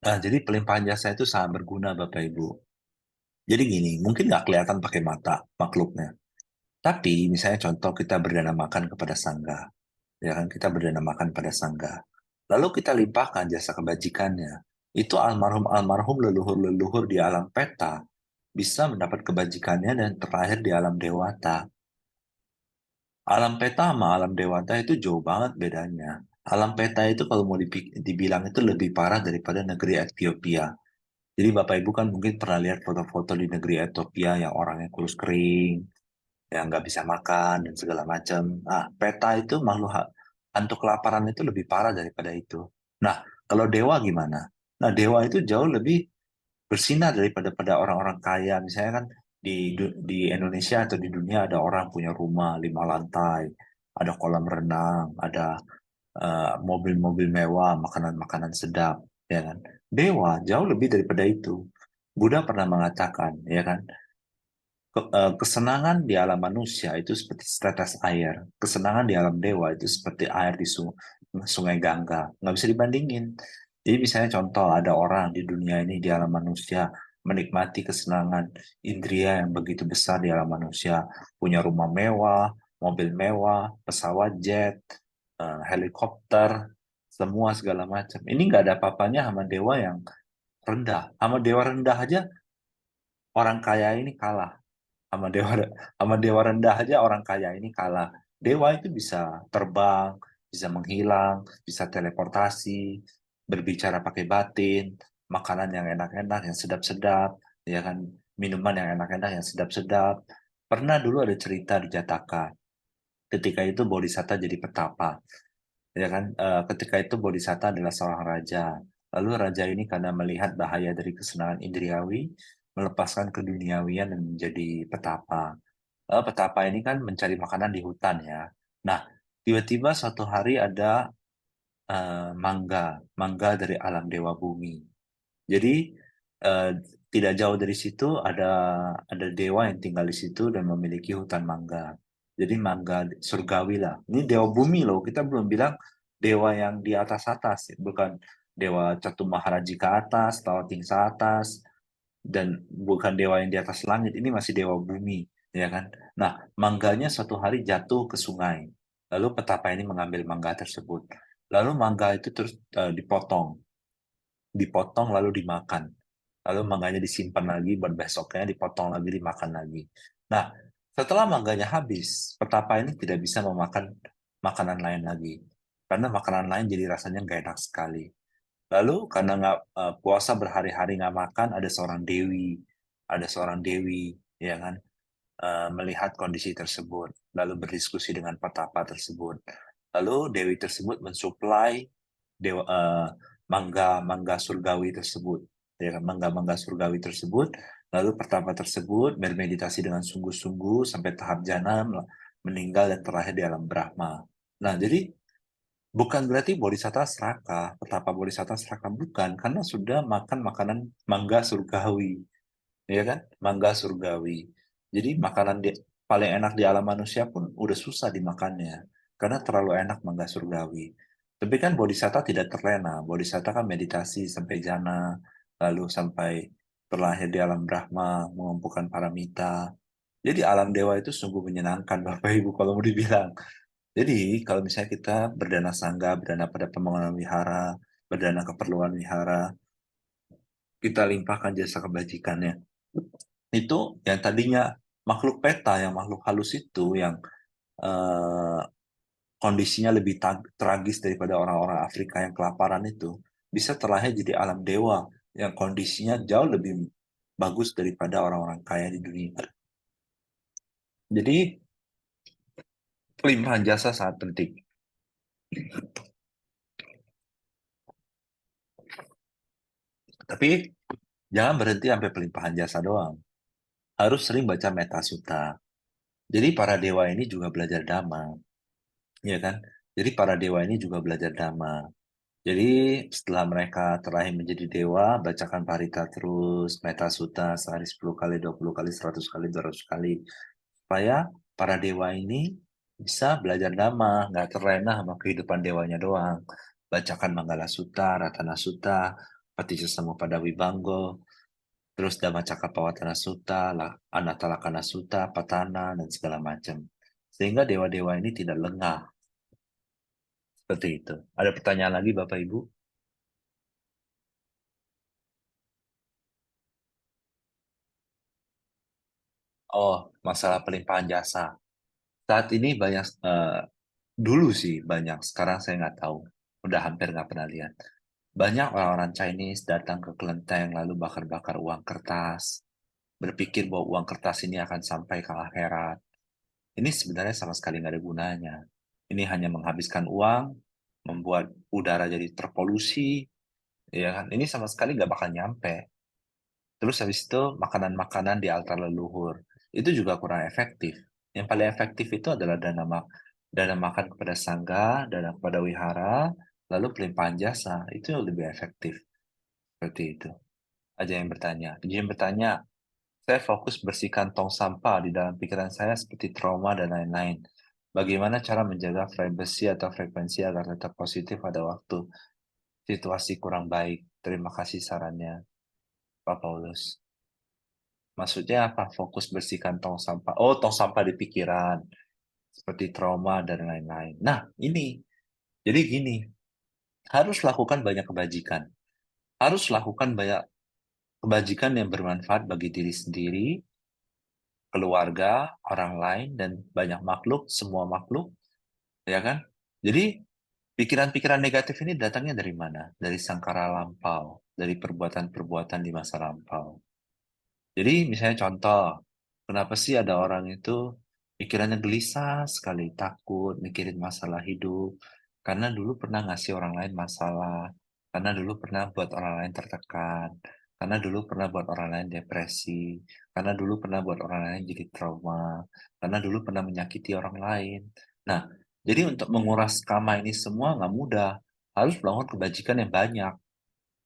Speaker 1: Nah, jadi pelimpahan jasa itu sangat berguna Bapak Ibu. Jadi gini, mungkin nggak kelihatan pakai mata makhluknya. Tapi misalnya contoh kita berdana makan kepada sangga, ya kan kita berdana makan pada sangga. Lalu kita limpahkan jasa kebajikannya. Itu almarhum leluhur-leluhur di alam peta bisa mendapat kebajikannya dan terlahir di alam dewata. Alam peta sama alam dewata itu jauh banget bedanya. Alam peta itu kalau mau dibilang itu lebih parah daripada negeri Ethiopia. Jadi Bapak Ibu kan mungkin pernah lihat foto-foto di negeri Ethiopia yang orangnya kurus kering, yang nggak bisa makan dan segala macam. Nah, peta itu hantu kelaparan itu lebih parah daripada itu. Nah, kalau dewa gimana? Nah, dewa itu jauh lebih bersinar daripada pada orang-orang kaya. Misalnya kan di Indonesia atau di dunia ada orang punya rumah 5 lantai, ada kolam renang, ada mobil-mobil mewah, makanan-makanan sedap, ya kan? Dewa jauh lebih daripada itu. Buddha pernah mengatakan, ya kan, kesenangan di alam manusia itu seperti setetes air. Kesenangan di alam dewa itu seperti air di sungai Gangga. Nggak bisa dibandingin. Jadi misalnya contoh, ada orang di dunia ini, di alam manusia, menikmati kesenangan indria yang begitu besar di alam manusia. Punya rumah mewah, mobil mewah, pesawat jet, helikopter, semua segala macam. Ini nggak ada apa-apanya sama dewa yang rendah. Sama dewa rendah aja, orang kaya ini kalah sama dewa rendah aja orang kaya ini kalah. Dewa itu bisa terbang, bisa menghilang, bisa teleportasi, berbicara pakai batin, makanan yang enak-enak, yang sedap-sedap, ya kan, minuman yang enak-enak, yang sedap-sedap. Pernah dulu ada cerita di Jataka, ketika itu Bodhisatta jadi petapa, ya kan. Ketika itu Bodhisatta adalah seorang raja. Lalu raja ini karena melihat bahaya dari kesenangan indriawi, melepaskan keduniawian dan menjadi petapa. Petapa ini kan mencari makanan di hutan ya. Nah, tiba-tiba suatu hari ada mangga dari alam dewa bumi. Jadi eh, tidak jauh dari situ ada dewa yang tinggal di situ dan memiliki hutan mangga. Jadi mangga surgawi lah. Ini dewa bumi loh. Kita belum bilang dewa yang di atas-atas, ya. Bukan dewa Catu Maharaji ke atas, Tawating ke atas, dan bukan dewa yang di atas langit. Ini masih dewa bumi, ya kan? Nah, mangganya suatu hari jatuh ke sungai. Lalu petapa ini mengambil mangga tersebut. Lalu mangga itu terus dipotong lalu dimakan. Lalu mangganya disimpan lagi buat besoknya, dipotong lagi, dimakan lagi. Nah, setelah mangganya habis, petapa ini tidak bisa memakan makanan lain lagi. Karena makanan lain jadi rasanya nggak enak sekali. Lalu karena nggak puasa berhari-hari nggak makan, ada seorang dewi, ya kan, melihat kondisi tersebut, lalu berdiskusi dengan petapa tersebut. Lalu dewi tersebut mensuplai dewa mangga-mangga surgawi tersebut, ya kan, mangga-mangga surgawi tersebut. Lalu petapa tersebut bermeditasi dengan sungguh-sungguh sampai tahap jana, meninggal dan terakhir di alam Brahma. Nah, jadi bukan berarti bodhisatta serakah, petapa bodhisatta serakah, bukan, karena sudah makan makanan mangga surgawi, ya kan? Mangga surgawi. Jadi paling enak di alam manusia pun udah susah dimakannya, karena terlalu enak mangga surgawi. Tapi kan bodhisatta tidak terlena, bodhisatta kan meditasi sampai jana, lalu sampai terlahir di alam Brahma, mengumpulkan paramita. Jadi alam dewa itu sungguh menyenangkan Bapak Ibu kalau mau dibilang. Jadi, kalau misalnya kita berdana sangga, berdana pada pembangunan wihara, berdana keperluan wihara, kita limpahkan jasa kebajikannya. Itu yang tadinya makhluk peta, yang makhluk halus itu, yang eh, kondisinya lebih tragis daripada orang-orang Afrika yang kelaparan itu, bisa terlahir jadi alam dewa, yang kondisinya jauh lebih bagus daripada orang-orang kaya di dunia. Jadi, limpahan jasa sangat penting. Tapi, jangan berhenti sampai pelimpahan jasa doang. Harus sering baca Metasutta. Jadi para dewa ini juga belajar Dhamma, ya kan? Jadi para dewa ini juga belajar Dhamma. Jadi setelah mereka terlahir menjadi dewa, bacakan Parita terus, Metasutta sehari 10 kali, 20 kali, 100 kali, 200 kali. Supaya para dewa ini Bisa belajar dhamma, nggak terlena sama kehidupan dewanya doang. Bacakan Manggala Sutta, Ratana Sutta, Paticcasamuppada Vibanggo, terus Dhammacakkappavattana Sutta, Anatalakkhana Sutta, Patana, dan segala macam. Sehingga dewa-dewa ini tidak lengah. Seperti itu. Ada pertanyaan lagi Bapak Ibu? Oh, masalah pelimpahan jasa. Saat ini banyak, dulu sih banyak, sekarang saya nggak tahu. Udah hampir nggak pernah lihat. Banyak orang-orang Chinese datang ke kelenteng lalu bakar-bakar uang kertas, berpikir bahwa uang kertas ini akan sampai ke akhirat. Ini sebenarnya sama sekali nggak ada gunanya. Ini hanya menghabiskan uang, membuat udara jadi terpolusi, ya kan? Ini sama sekali nggak bakal nyampe. Terus habis itu makanan-makanan di altar leluhur. Itu juga kurang efektif. Yang paling efektif itu adalah dana makan kepada sangga, dana kepada wihara, lalu pelimpahan jasa. Itu yang lebih efektif. Seperti itu. Ada yang bertanya. Dia bertanya, saya fokus bersihkan tong sampah di dalam pikiran saya seperti trauma dan lain-lain. Bagaimana cara menjaga frekuensi atau frekuensi agar tetap positif pada waktu situasi kurang baik? Terima kasih sarannya, Pak Paulus. Maksudnya apa? Fokus bersihkan tong sampah. Oh, tong sampah di pikiran. Seperti trauma dan lain-lain. Nah, ini. Jadi gini, harus lakukan banyak kebajikan. Harus lakukan banyak kebajikan yang bermanfaat bagi diri sendiri, keluarga, orang lain, dan banyak makhluk, semua makhluk, ya kan? Jadi, pikiran-pikiran negatif ini datangnya dari mana? Dari sangkara lampau, dari perbuatan-perbuatan di masa lampau. Jadi misalnya contoh, kenapa sih ada orang itu pikirannya gelisah sekali, takut, mikirin masalah hidup, karena dulu pernah ngasih orang lain masalah, karena dulu pernah buat orang lain tertekan, karena dulu pernah buat orang lain depresi, karena dulu pernah buat orang lain jadi trauma, karena dulu pernah menyakiti orang lain. Nah, jadi untuk menguras karma ini semua nggak mudah, harus melakukan kebajikan yang banyak,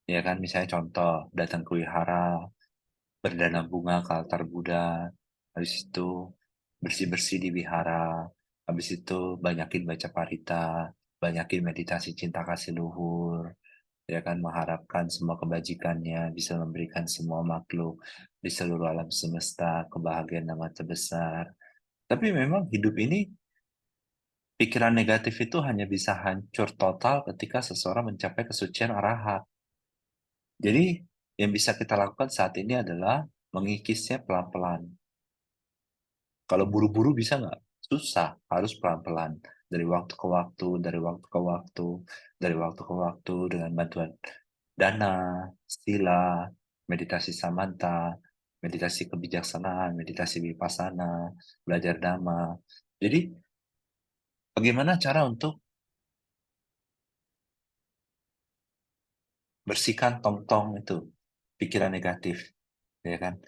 Speaker 1: ya kan? Misalnya contoh, datang ke wihara, berdana bunga ke altar Buddha, habis itu bersih-bersih di wihara, habis itu banyakin baca parita, banyakin meditasi cinta kasih luhur, ya kan mengharapkan semua kebajikannya bisa memberikan semua makhluk di seluruh alam semesta kebahagiaan yang terbesar. Tapi memang hidup ini pikiran negatif itu hanya bisa hancur total ketika seseorang mencapai kesucian arahat. Jadi yang bisa kita lakukan saat ini adalah mengikisnya pelan-pelan. Kalau buru-buru bisa nggak? Susah, harus pelan-pelan. Dari waktu ke waktu, dari waktu ke waktu, dari waktu ke waktu dengan bantuan dana, sila, meditasi samanta, meditasi kebijaksanaan, meditasi vipassana, belajar dhamma. Jadi, bagaimana cara untuk bersihkan tong-tong itu, pikiran negatif, ya kan?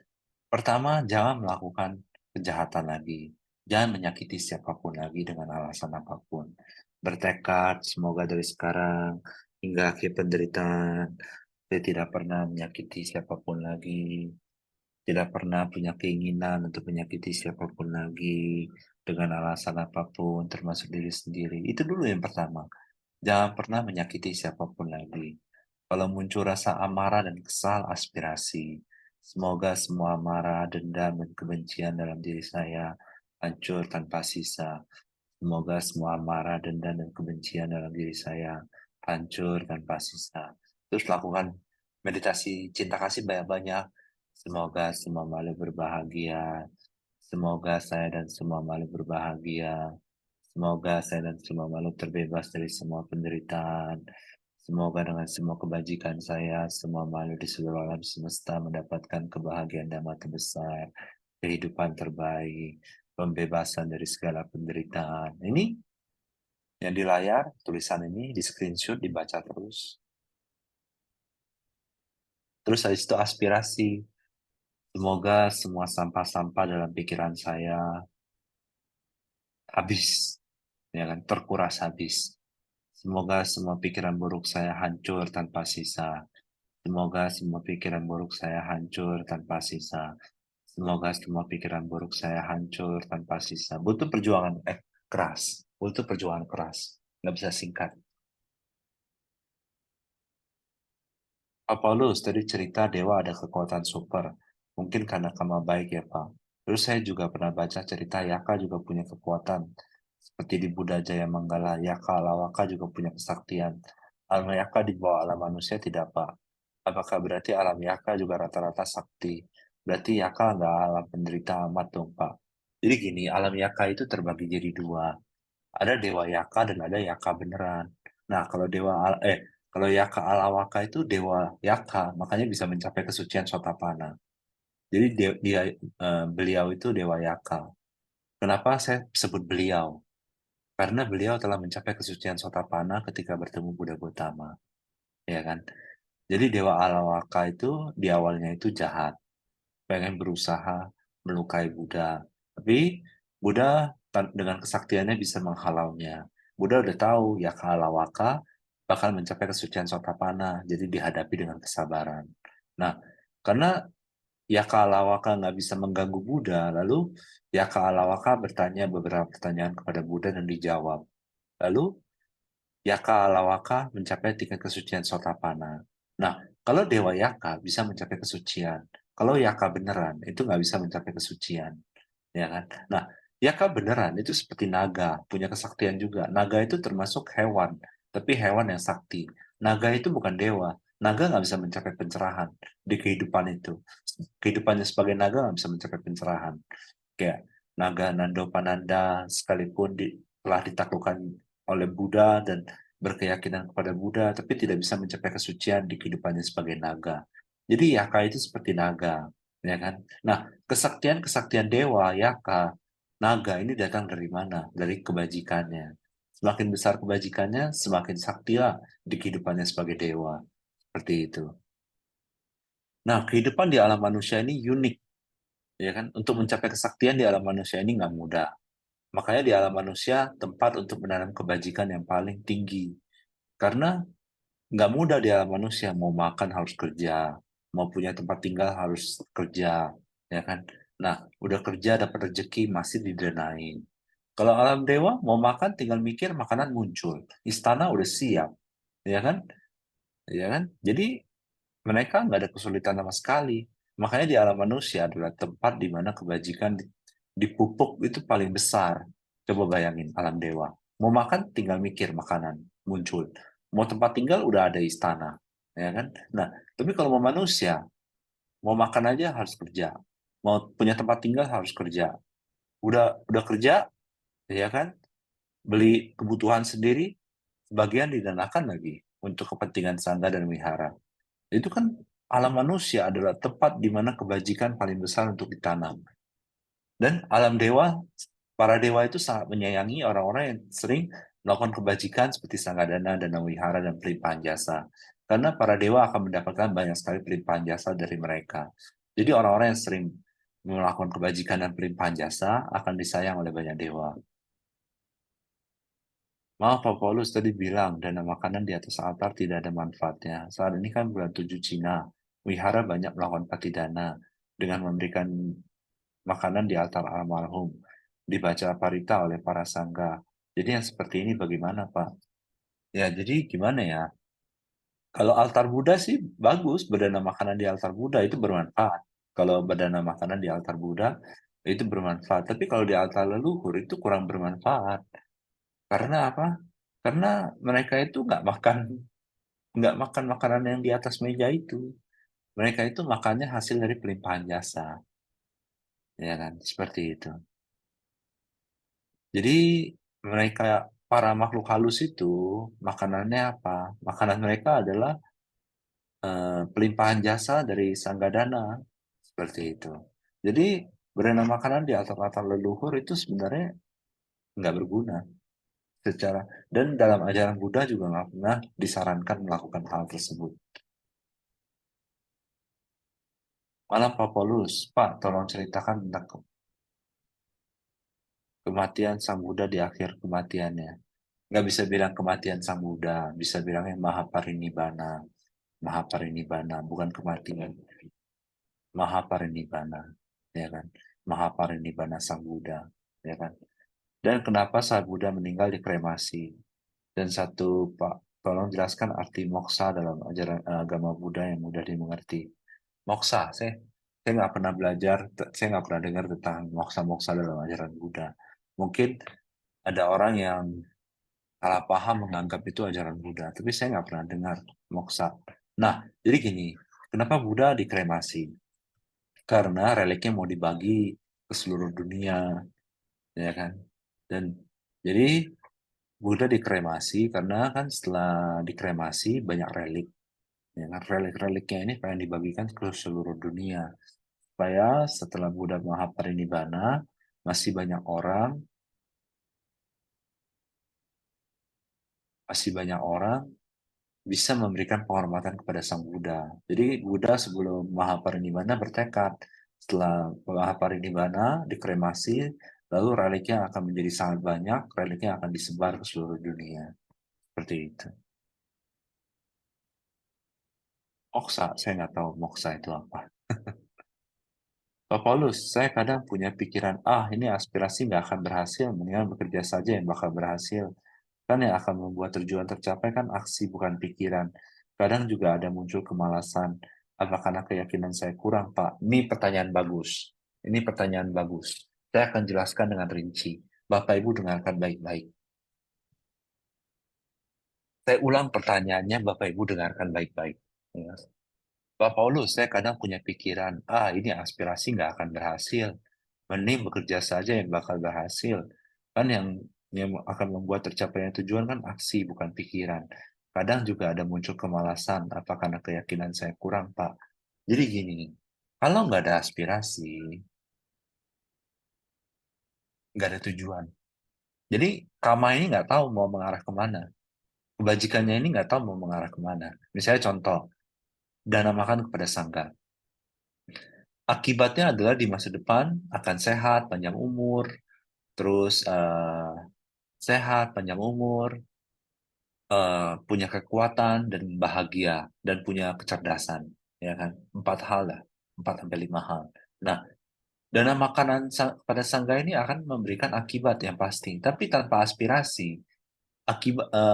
Speaker 1: Pertama, jangan melakukan kejahatan lagi. Jangan menyakiti siapapun lagi dengan alasan apapun. Bertekad, semoga dari sekarang hingga akhir penderitaan, saya tidak pernah menyakiti siapapun lagi. Tidak pernah punya keinginan untuk menyakiti siapapun lagi dengan alasan apapun, termasuk diri sendiri. Itu dulu yang pertama. Jangan pernah menyakiti siapapun lagi. Kalau muncul rasa amarah dan kesal, aspirasi. Semoga semua amarah, dendam, dan kebencian dalam diri saya hancur tanpa sisa. Semoga semua amarah, dendam, dan kebencian dalam diri saya hancur tanpa sisa. Terus lakukan meditasi cinta kasih banyak-banyak. Semoga semua makhluk berbahagia. Semoga saya dan semua makhluk berbahagia. Semoga saya dan semua makhluk terbebas dari semua penderitaan. Semoga dengan semua kebajikan saya, semua makhluk di seluruh alam semesta mendapatkan kebahagiaan dan terbesar, kehidupan terbaik, pembebasan dari segala penderitaan. Ini yang di layar, tulisan ini di screenshot, dibaca terus. Terus habis itu aspirasi. Semoga semua sampah-sampah dalam pikiran saya habis, ya kan, terkuras habis. Semoga semua pikiran buruk saya hancur tanpa sisa. Semoga semua pikiran buruk saya hancur tanpa sisa. Semoga semua pikiran buruk saya hancur tanpa sisa. Butuh perjuangan. keras. Butuh perjuangan keras, nggak bisa singkat. Pak Paulus tadi cerita dewa ada kekuatan super. Mungkin karena karma baik ya Pak. Terus saya juga pernah baca cerita Yaka juga punya kekuatan. Seperti di Buddha Jaya Manggala, Yaka Lawaka juga punya kesaktian. Alam Yaka di bawah alam manusia tidak Pak. Apakah berarti alam Yaka juga rata-rata sakti? Berarti Yaka nggak alam penderita amat dong Pak. Jadi gini, alam Yaka itu terbagi jadi dua. Ada dewa Yaka dan ada Yaka beneran. Nah, kalau Yaka Alawaka itu dewa Yaka, makanya bisa mencapai kesucian Sotapana. Jadi beliau itu dewa Yaka. Kenapa saya sebut beliau? Karena beliau telah mencapai kesucian Sotapana ketika bertemu Buddha Gautama, ya kan? Jadi dewa Alawaka itu di awalnya itu jahat, pengen berusaha melukai Buddha. Tapi Buddha dengan kesaktiannya bisa menghalaunya. Buddha udah tahu ya Kalawaka bakal mencapai kesucian Sotapanna, jadi dihadapi dengan kesabaran. Nah, karena Yaka Alawaka nggak bisa mengganggu Buddha, lalu Yaka Alawaka bertanya beberapa pertanyaan kepada Buddha dan dijawab. Lalu Yaka Alawaka mencapai tingkat kesucian Sotapanna. Nah, kalau Dewa Yaka bisa mencapai kesucian, kalau Yaka beneran itu nggak bisa mencapai kesucian, ya kan? Nah, Yaka beneran itu seperti naga, punya kesaktian juga. Naga itu termasuk hewan, tapi hewan yang sakti. Naga itu bukan dewa. Naga nggak bisa mencapai pencerahan di kehidupan itu. Kehidupannya sebagai naga nggak bisa mencapai pencerahan. Kayak naga Nandopananda sekalipun telah ditaklukkan oleh Buddha dan berkeyakinan kepada Buddha, tapi tidak bisa mencapai kesucian di kehidupannya sebagai naga. Jadi Yaka itu seperti naga, ya kan? Nah, kesaktian-kesaktian dewa, Yaka, naga ini datang dari mana? Dari kebajikannya. Semakin besar kebajikannya, semakin saktilah di kehidupannya sebagai dewa. Seperti itu. Nah, kehidupan di alam manusia ini unik, ya kan? Untuk mencapai kesaktian di alam manusia ini nggak mudah. Makanya di alam manusia tempat untuk menanam kebajikan yang paling tinggi. Karena nggak mudah di alam manusia, mau makan harus kerja, mau punya tempat tinggal harus kerja, ya kan? Nah, udah kerja dapat rezeki masih didenain. Kalau alam dewa mau makan tinggal mikir makanan muncul, istana udah siap, ya kan? Ya kan? Jadi mereka nggak ada kesulitan sama sekali. Makanya di alam manusia adalah tempat di mana kebajikan dipupuk itu paling besar. Coba bayangin alam dewa. Mau makan tinggal mikir makanan muncul. Mau tempat tinggal udah ada istana, ya kan? Nah, tapi kalau mau manusia, mau makan aja harus kerja. Mau punya tempat tinggal harus kerja. Udah kerja, ya kan? Beli kebutuhan sendiri, sebagian didanakan lagi untuk kepentingan sangga dan wihara. Itu kan alam manusia adalah tempat di mana kebajikan paling besar untuk ditanam. Dan alam dewa, para dewa itu sangat menyayangi orang-orang yang sering melakukan kebajikan seperti Sanggadana, Dana Wihara, dan pelimpahan jasa. Karena para dewa akan mendapatkan banyak sekali pelimpahan jasa dari mereka. Jadi orang-orang yang sering melakukan kebajikan dan pelimpahan jasa akan disayang oleh banyak dewa. Maaf Pak Paulus tadi bilang dana makanan di atas altar tidak ada manfaatnya. Saat ini kan bulan 7 Cina. Wihara banyak melakukan patidana dengan memberikan makanan di altar almarhum. Dibaca parita oleh para sangga. Jadi yang seperti ini bagaimana Pak? Ya jadi gimana ya? Kalau altar Buddha sih bagus, berdana makanan di altar Buddha itu bermanfaat. Kalau berdana makanan di altar Buddha itu bermanfaat. Tapi kalau di altar leluhur itu kurang bermanfaat. Karena apa? Karena mereka itu nggak makan makanan yang di atas meja itu. Mereka itu makannya hasil dari pelimpahan jasa, ya kan? Seperti itu. Jadi mereka para makhluk halus itu makanannya apa? Makanan mereka adalah pelimpahan jasa dari Sanggadana, seperti itu. Jadi berenam makanan di altar-altar leluhur itu sebenarnya nggak berguna secara dan dalam ajaran Buddha juga nggak pernah disarankan melakukan hal tersebut. Malam Pak Paulus, Pak, tolong ceritakan tentang kematian Sang Buddha di akhir kematiannya. Nggak bisa bilang kematian Sang Buddha, bisa bilangnya Mahaparinibbana. Mahaparinibbana, bukan kematian. Mahaparinibbana, ya kan? Mahaparinibbana Sang Buddha, ya kan? Dan kenapa saat Buddha meninggal dikremasi? Dan satu, Pak, tolong jelaskan arti moksa dalam ajaran agama Buddha yang mudah dimengerti. Moksa, saya nggak pernah belajar, saya nggak pernah dengar tentang moksa-moksa dalam ajaran Buddha. Mungkin ada orang yang salah paham menganggap itu ajaran Buddha, tapi saya nggak pernah dengar moksa. Nah, jadi gini, kenapa Buddha dikremasi? Karena reliknya mau dibagi ke seluruh dunia, ya kan? Dan jadi Buddha dikremasi karena kan setelah dikremasi banyak relik, ya kan? Relik-reliknya ini pengen dibagikan ke seluruh dunia. Supaya setelah Buddha Mahaparinibbana, masih banyak orang bisa memberikan penghormatan kepada Sang Buddha. Jadi Buddha sebelum Mahaparinibbana bertekad, setelah Mahaparinibbana dikremasi, lalu reliknya akan menjadi sangat banyak, reliknya akan disebar ke seluruh dunia. Seperti itu. Moksa, saya nggak tahu moksa itu apa. Pak Paulus, saya kadang punya pikiran, ini aspirasi nggak akan berhasil, mendingan bekerja saja yang bakal berhasil. Kan yang akan membuat tujuan tercapai kan aksi bukan pikiran. Kadang juga ada muncul kemalasan. Apa karena keyakinan saya kurang, Pak? Ini pertanyaan bagus. Ini pertanyaan bagus. Saya akan jelaskan dengan rinci. Bapak Ibu dengarkan baik-baik. Saya ulang pertanyaannya, Bapak Ibu dengarkan baik-baik. Ya. Pak Paulus, saya kadang punya pikiran, ini aspirasi nggak akan berhasil. Mending bekerja saja yang bakal berhasil. Kan yang akan membuat tercapainya tujuan kan aksi, bukan pikiran. Kadang juga ada muncul kemalasan, apa karena keyakinan saya kurang, Pak. Jadi gini, kalau nggak ada aspirasi, nggak ada tujuan. Jadi karma ini nggak tahu mau mengarah kemana. Kebajikannya ini nggak tahu mau mengarah kemana. Misalnya contoh, dana makan kepada sangga. Akibatnya adalah di masa depan akan sehat, panjang umur, terus sehat, panjang umur, punya kekuatan dan bahagia dan punya kecerdasan, ya kan? Empat hal lah, 4 sampai 5 hal. Nah, dana makanan pada sangga ini akan memberikan akibat yang pasti, tapi tanpa aspirasi,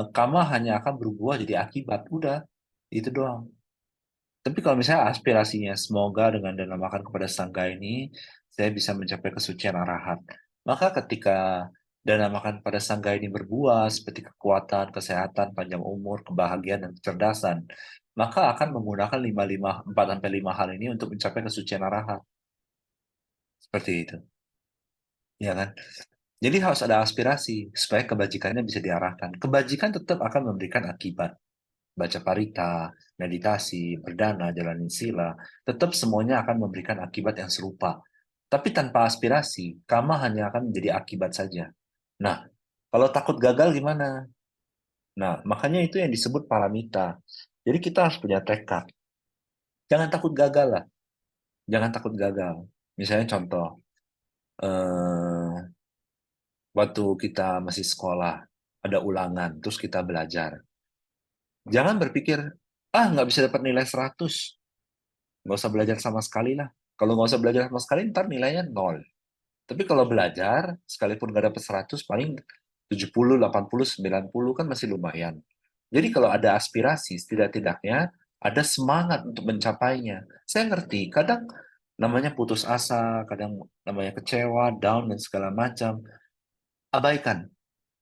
Speaker 1: karma hanya akan berbuah jadi akibat, udah, itu doang. Tapi kalau misalnya aspirasinya semoga dengan dana makan kepada sangga ini saya bisa mencapai kesucian arahat. Maka ketika dana makan pada sangga ini berbuah seperti kekuatan, kesehatan, panjang umur, kebahagiaan dan kecerdasan, maka akan menggunakan 4 sampai 5 hal ini untuk mencapai kesucian arahat. Seperti itu. Ya kan? Jadi harus ada aspirasi supaya kebajikannya bisa diarahkan. Kebajikan tetap akan memberikan akibat. Baca parita, meditasi, berdana, jalanin sila, tetap semuanya akan memberikan akibat yang serupa. Tapi tanpa aspirasi, karma hanya akan menjadi akibat saja. Nah, kalau takut gagal gimana? Nah, makanya itu yang disebut paramita. Jadi kita harus punya tekad. Jangan takut gagal lah. Jangan takut gagal. Misalnya contoh, eh, waktu kita masih sekolah, ada ulangan, terus kita belajar. Jangan berpikir, nggak bisa dapat nilai 100. Nggak usah belajar sama sekali lah. Kalau nggak usah belajar sama sekali, ntar nilainya nol. Tapi kalau belajar, sekalipun nggak dapet 100, paling 70, 80, 90 kan masih lumayan. Jadi kalau ada aspirasi, setidak-tidaknya ada semangat untuk mencapainya. Saya ngerti, kadang namanya putus asa, kadang namanya kecewa, down, dan segala macam. Abaikan,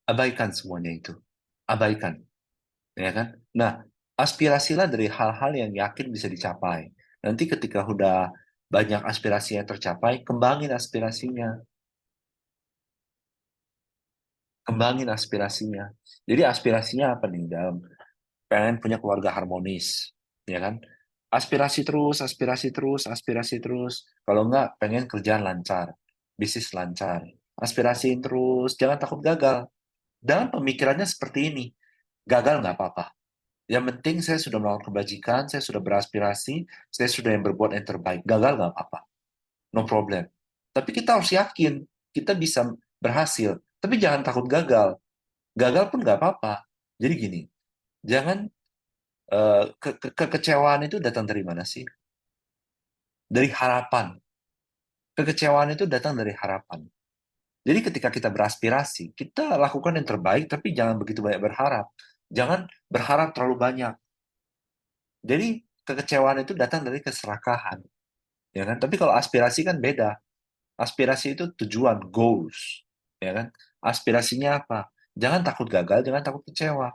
Speaker 1: abaikan semuanya itu. Abaikan, ya kan? Nah, aspirasilah dari hal-hal yang yakin bisa dicapai. Nanti ketika udah banyak aspirasi yang tercapai, kembangin aspirasinya. Kembangin aspirasinya. Jadi aspirasinya apa nih? Dalam pengen punya keluarga harmonis, ya kan? Aspirasi terus, aspirasi terus, aspirasi terus. Kalau enggak, pengen kerjaan lancar, bisnis lancar. Aspirasiin terus, jangan takut gagal. Dalam pemikirannya seperti ini, gagal nggak apa-apa. Yang penting saya sudah melakukan kebajikan, saya sudah beraspirasi, saya sudah yang berbuat yang terbaik. Gagal nggak apa-apa, no problem. Tapi kita harus yakin, kita bisa berhasil. Tapi jangan takut gagal. Gagal pun nggak apa-apa. Jadi gini, jangan kekecewaan itu datang dari mana sih? Dari harapan. Kekecewaan itu datang dari harapan. Jadi ketika kita beraspirasi, kita lakukan yang terbaik, tapi jangan begitu banyak berharap. Jangan berharap terlalu banyak. Jadi kekecewaan itu datang dari keserakahan, ya kan? Tapi kalau aspirasi kan beda. Aspirasi itu tujuan, goals, ya kan? Aspirasinya apa? Jangan takut gagal, jangan takut kecewa,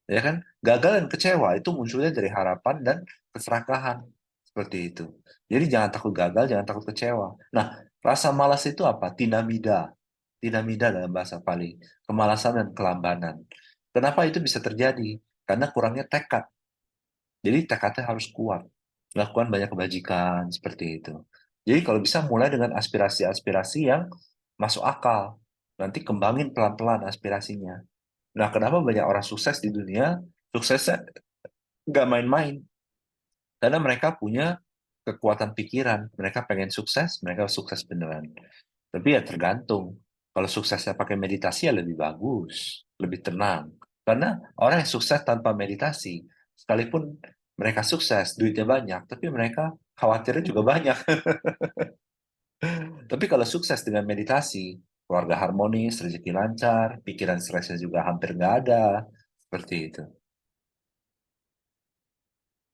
Speaker 1: ya kan? Gagal dan kecewa itu munculnya dari harapan dan keserakahan, seperti itu. Jadi jangan takut gagal, jangan takut kecewa. Nah, rasa malas itu apa? Tinamida. Tinamida dalam bahasa Pali. Kemalasan dan kelambanan. Kenapa itu bisa terjadi? Karena kurangnya tekad. Jadi tekadnya harus kuat. Lakukan banyak kebajikan, seperti itu. Jadi kalau bisa mulai dengan aspirasi-aspirasi yang masuk akal. Nanti kembangin pelan-pelan aspirasinya. Nah, kenapa banyak orang sukses di dunia? Suksesnya nggak main-main. Karena mereka punya kekuatan pikiran. Mereka pengen sukses, mereka sukses beneran. Tapi ya tergantung. Kalau suksesnya pakai meditasi ya lebih bagus, lebih tenang. Karena orang yang sukses tanpa meditasi, sekalipun mereka sukses, duitnya banyak, tapi mereka khawatirnya juga banyak. Tapi kalau sukses dengan meditasi, keluarga harmonis, rezeki lancar, pikiran stresnya juga hampir nggak ada. Seperti itu.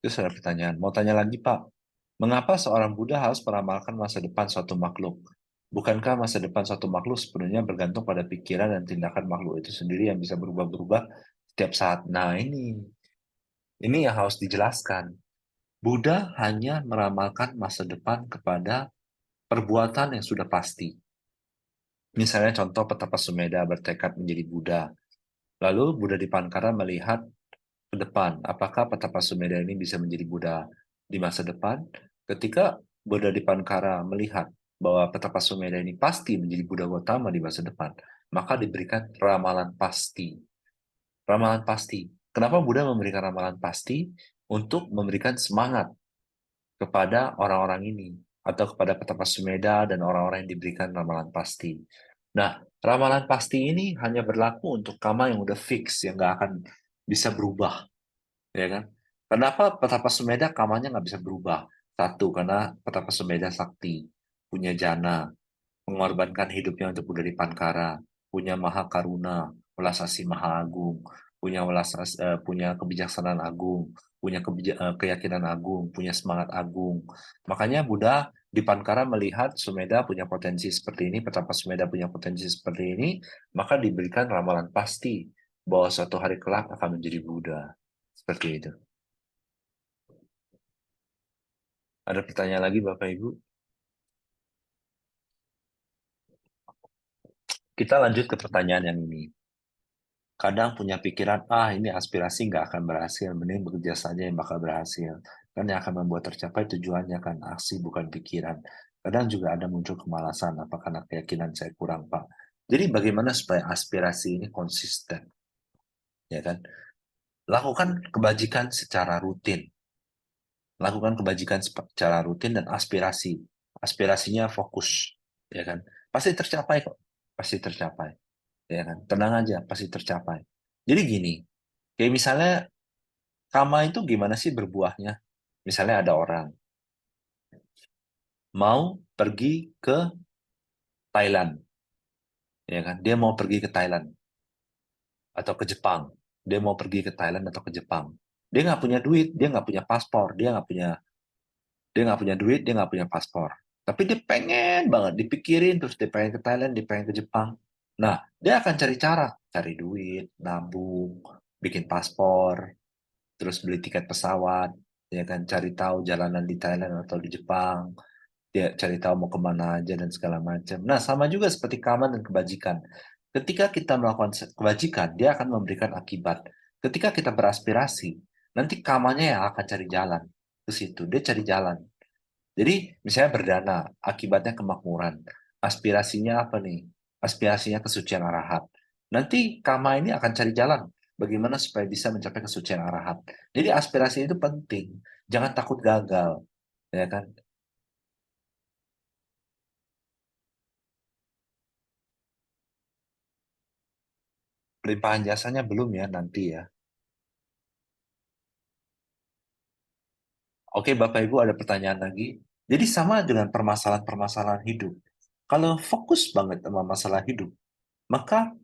Speaker 1: Terus ada pertanyaan, mau tanya lagi Pak, mengapa seorang Buddha harus meramalkan masa depan suatu makhluk? Bukankah masa depan suatu makhluk sepenuhnya bergantung pada pikiran dan tindakan makhluk itu sendiri yang bisa berubah-berubah setiap saat? Nah, ini yang harus dijelaskan. Buddha hanya meramalkan masa depan kepada perbuatan yang sudah pasti. Misalnya contoh Petapa Sumedha bertekad menjadi Buddha. Lalu Buddha Dipankara melihat ke depan, apakah Petapa Sumedha ini bisa menjadi Buddha di masa depan? Ketika Buddha Dipankara melihat bahwa Petapa Sumedha ini pasti menjadi Buddha Gautama di masa depan, maka diberikan ramalan pasti. Ramalan pasti. Kenapa Buddha memberikan ramalan pasti? Untuk memberikan semangat kepada orang-orang ini, atau kepada Petapa Sumedha dan orang-orang yang diberikan ramalan pasti. Nah, ramalan pasti ini hanya berlaku untuk karma yang udah fix, yang nggak akan bisa berubah, ya kan? Kenapa Petapa Sumedha kamanya nggak bisa berubah? Satu, karena Petapa Sumedha sakti, punya jana, mengorbankan hidupnya untuk Buddha Dipankara, punya maha karuna, welas asih maha agung, punya kebijaksanaan agung, punya keyakinan agung, punya semangat agung. Makanya Buddha Dipankara melihat Sumedha punya potensi seperti ini, Petapa Sumedha punya potensi seperti ini, maka diberikan ramalan pasti bahwa suatu hari kelak akan menjadi Buddha. Seperti itu. Ada pertanyaan lagi Bapak Ibu? Kita lanjut ke pertanyaan yang ini. Kadang punya pikiran, ah ini aspirasi nggak akan berhasil, mending bekerja saja yang bakal berhasil. Kan yang akan membuat tercapai tujuannya kan aksi bukan pikiran. Kadang juga ada muncul kemalasan, apa karena keyakinan saya kurang, Pak. Jadi bagaimana supaya aspirasi ini konsisten, ya kan? Lakukan kebajikan secara rutin. Lakukan kebajikan secara rutin dan aspirasi. Aspirasinya fokus, ya kan? Pasti tercapai kok. Pasti tercapai, ya kan? Tenang aja, pasti tercapai. Jadi gini, kayak misalnya karma itu gimana sih berbuahnya? Misalnya ada orang mau pergi ke Thailand, ya kan? Dia mau pergi ke Thailand atau ke Jepang. Dia mau pergi ke Thailand atau ke Jepang. Dia nggak punya duit, dia nggak punya paspor, dia nggak punya duit, dia nggak punya paspor. Tapi dia pengen banget, dipikirin terus dia pengen ke Thailand, dia pengen ke Jepang. Nah, dia akan cari cara, cari duit, nabung, bikin paspor, terus beli tiket pesawat, ya kan? Cari tahu jalanan di Thailand atau di Jepang, dia cari tahu mau kemana aja dan segala macam. Nah, sama juga seperti karma dan kebajikan. Ketika kita melakukan kebajikan, dia akan memberikan akibat. Ketika kita beraspirasi, nanti karmanya yang akan cari jalan ke situ. Dia cari jalan. Jadi, misalnya berdana, akibatnya kemakmuran. Aspirasinya apa nih? Aspirasinya kesucian arahat. Nanti karma ini akan cari jalan. Bagaimana supaya bisa mencapai kesucian arahat. Jadi aspirasi itu penting. Jangan takut gagal. Ya kan? Pelimpahan jasanya belum ya nanti ya. Oke, Bapak Ibu ada pertanyaan lagi. Jadi sama dengan permasalahan-permasalahan hidup. Kalau fokus banget sama masalah hidup, maka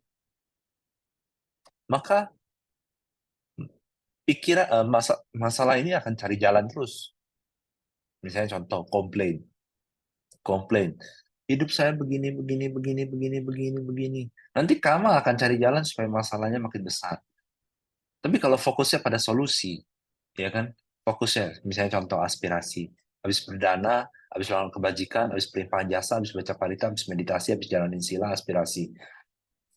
Speaker 1: maka masalah ini akan cari jalan terus. Misalnya contoh, komplain. Komplain. Hidup saya begini, begini, begini, begini, begini, begini. Nanti kamu akan cari jalan supaya masalahnya makin besar. Tapi kalau fokusnya pada solusi, ya kan? Fokusnya, misalnya contoh aspirasi. Habis berdana, habis melakukan kebajikan, habis pelimpahan jasa, habis baca parita, habis meditasi, habis jalanin sila, aspirasi.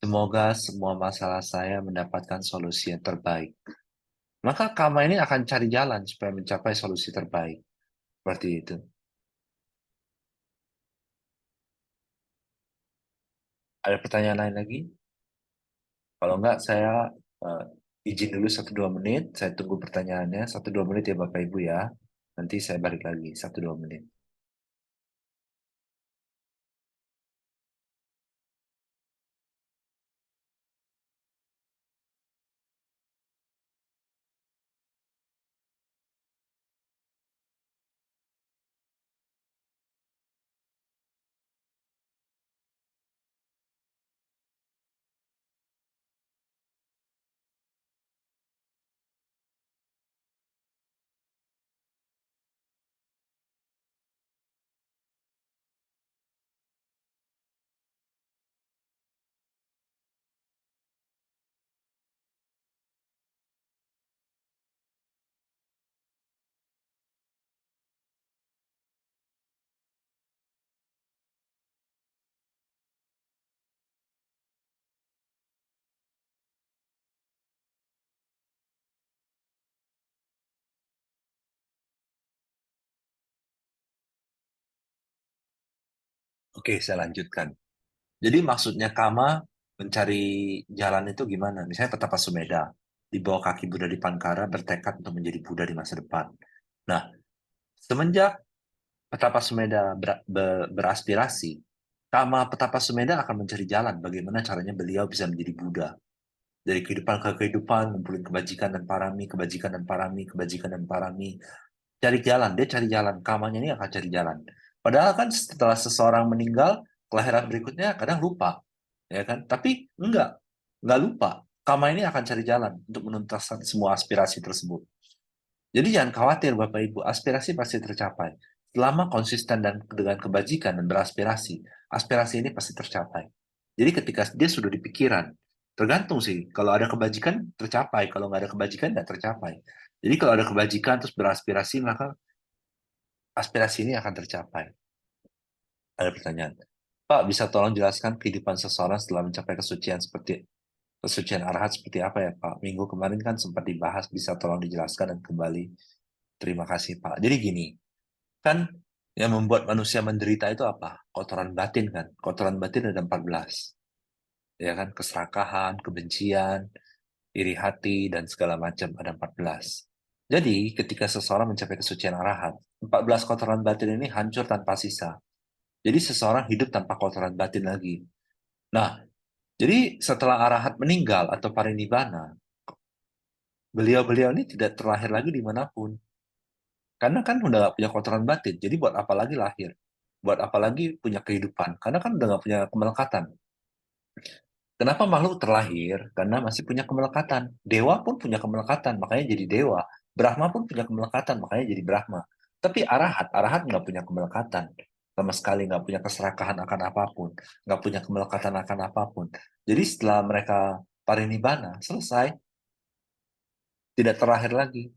Speaker 1: Semoga semua masalah saya mendapatkan solusi yang terbaik. Maka karma ini akan cari jalan supaya mencapai solusi terbaik. Seperti itu. Ada pertanyaan lain lagi? Kalau enggak, saya eh, izin dulu 1-2 menit. Saya tunggu pertanyaannya. 1-2 menit ya Bapak Ibu ya. Nanti saya balik lagi 1-2 menit. Oke, saya lanjutkan. Jadi maksudnya Kama mencari jalan itu gimana? Misalnya Petapa Sumedha, di bawah kaki Buddha di Pankara bertekad untuk menjadi Buddha di masa depan. Nah, semenjak Petapa Sumedha beraspirasi, Kama Petapa Sumedha akan mencari jalan bagaimana caranya beliau bisa menjadi Buddha. Dari kehidupan ke kehidupan, ngumpulin kebajikan dan parami, kebajikan dan parami, kebajikan dan parami. Cari jalan, dia cari jalan. Kamanya ini akan cari jalan. Padahal kan setelah seseorang meninggal, kelahiran berikutnya kadang lupa, ya kan? Tapi enggak lupa. Kama ini akan cari jalan untuk menuntaskan semua aspirasi tersebut. Jadi jangan khawatir Bapak Ibu, aspirasi pasti tercapai. Selama konsisten dan dengan kebajikan dan beraspirasi, aspirasi ini pasti tercapai. Jadi ketika dia sudah di pikiran, tergantung sih. Kalau ada kebajikan tercapai, kalau nggak ada kebajikan nggak tercapai. Jadi kalau ada kebajikan terus beraspirasi, maka aspirasi ini akan tercapai. Ada pertanyaan. Pak, bisa tolong jelaskan kehidupan seseorang setelah mencapai kesucian arahat seperti apa ya Pak? Minggu kemarin kan sempat dibahas, bisa tolong dijelaskan dan kembali. Terima kasih Pak. Jadi gini, kan yang membuat manusia menderita itu apa? Kotoran batin kan. Kotoran batin ada 14. Ya kan, keserakahan, kebencian, iri hati, dan segala macam ada 14. Jadi, ketika seseorang mencapai kesucian arahat, 14 kotoran batin ini hancur tanpa sisa. Jadi seseorang hidup tanpa kotoran batin lagi. Nah, jadi setelah arahat meninggal atau parinibbana, beliau-beliau ini tidak terlahir lagi dimanapun. Karena kan udah gak punya kotoran batin. Jadi buat apa lagi lahir? Buat apa lagi punya kehidupan? Karena kan udah gak punya kemelekatan. Kenapa makhluk terlahir? Karena masih punya kemelekatan. Dewa pun punya kemelekatan, makanya jadi dewa. Brahma pun punya kemelekatan, makanya jadi Brahma. Tapi arahat nggak punya kemelekatan. Sama sekali nggak punya keserakahan akan apapun. Nggak punya kemelekatan akan apapun. Jadi setelah mereka parinibbana, selesai. Tidak terlahir lagi.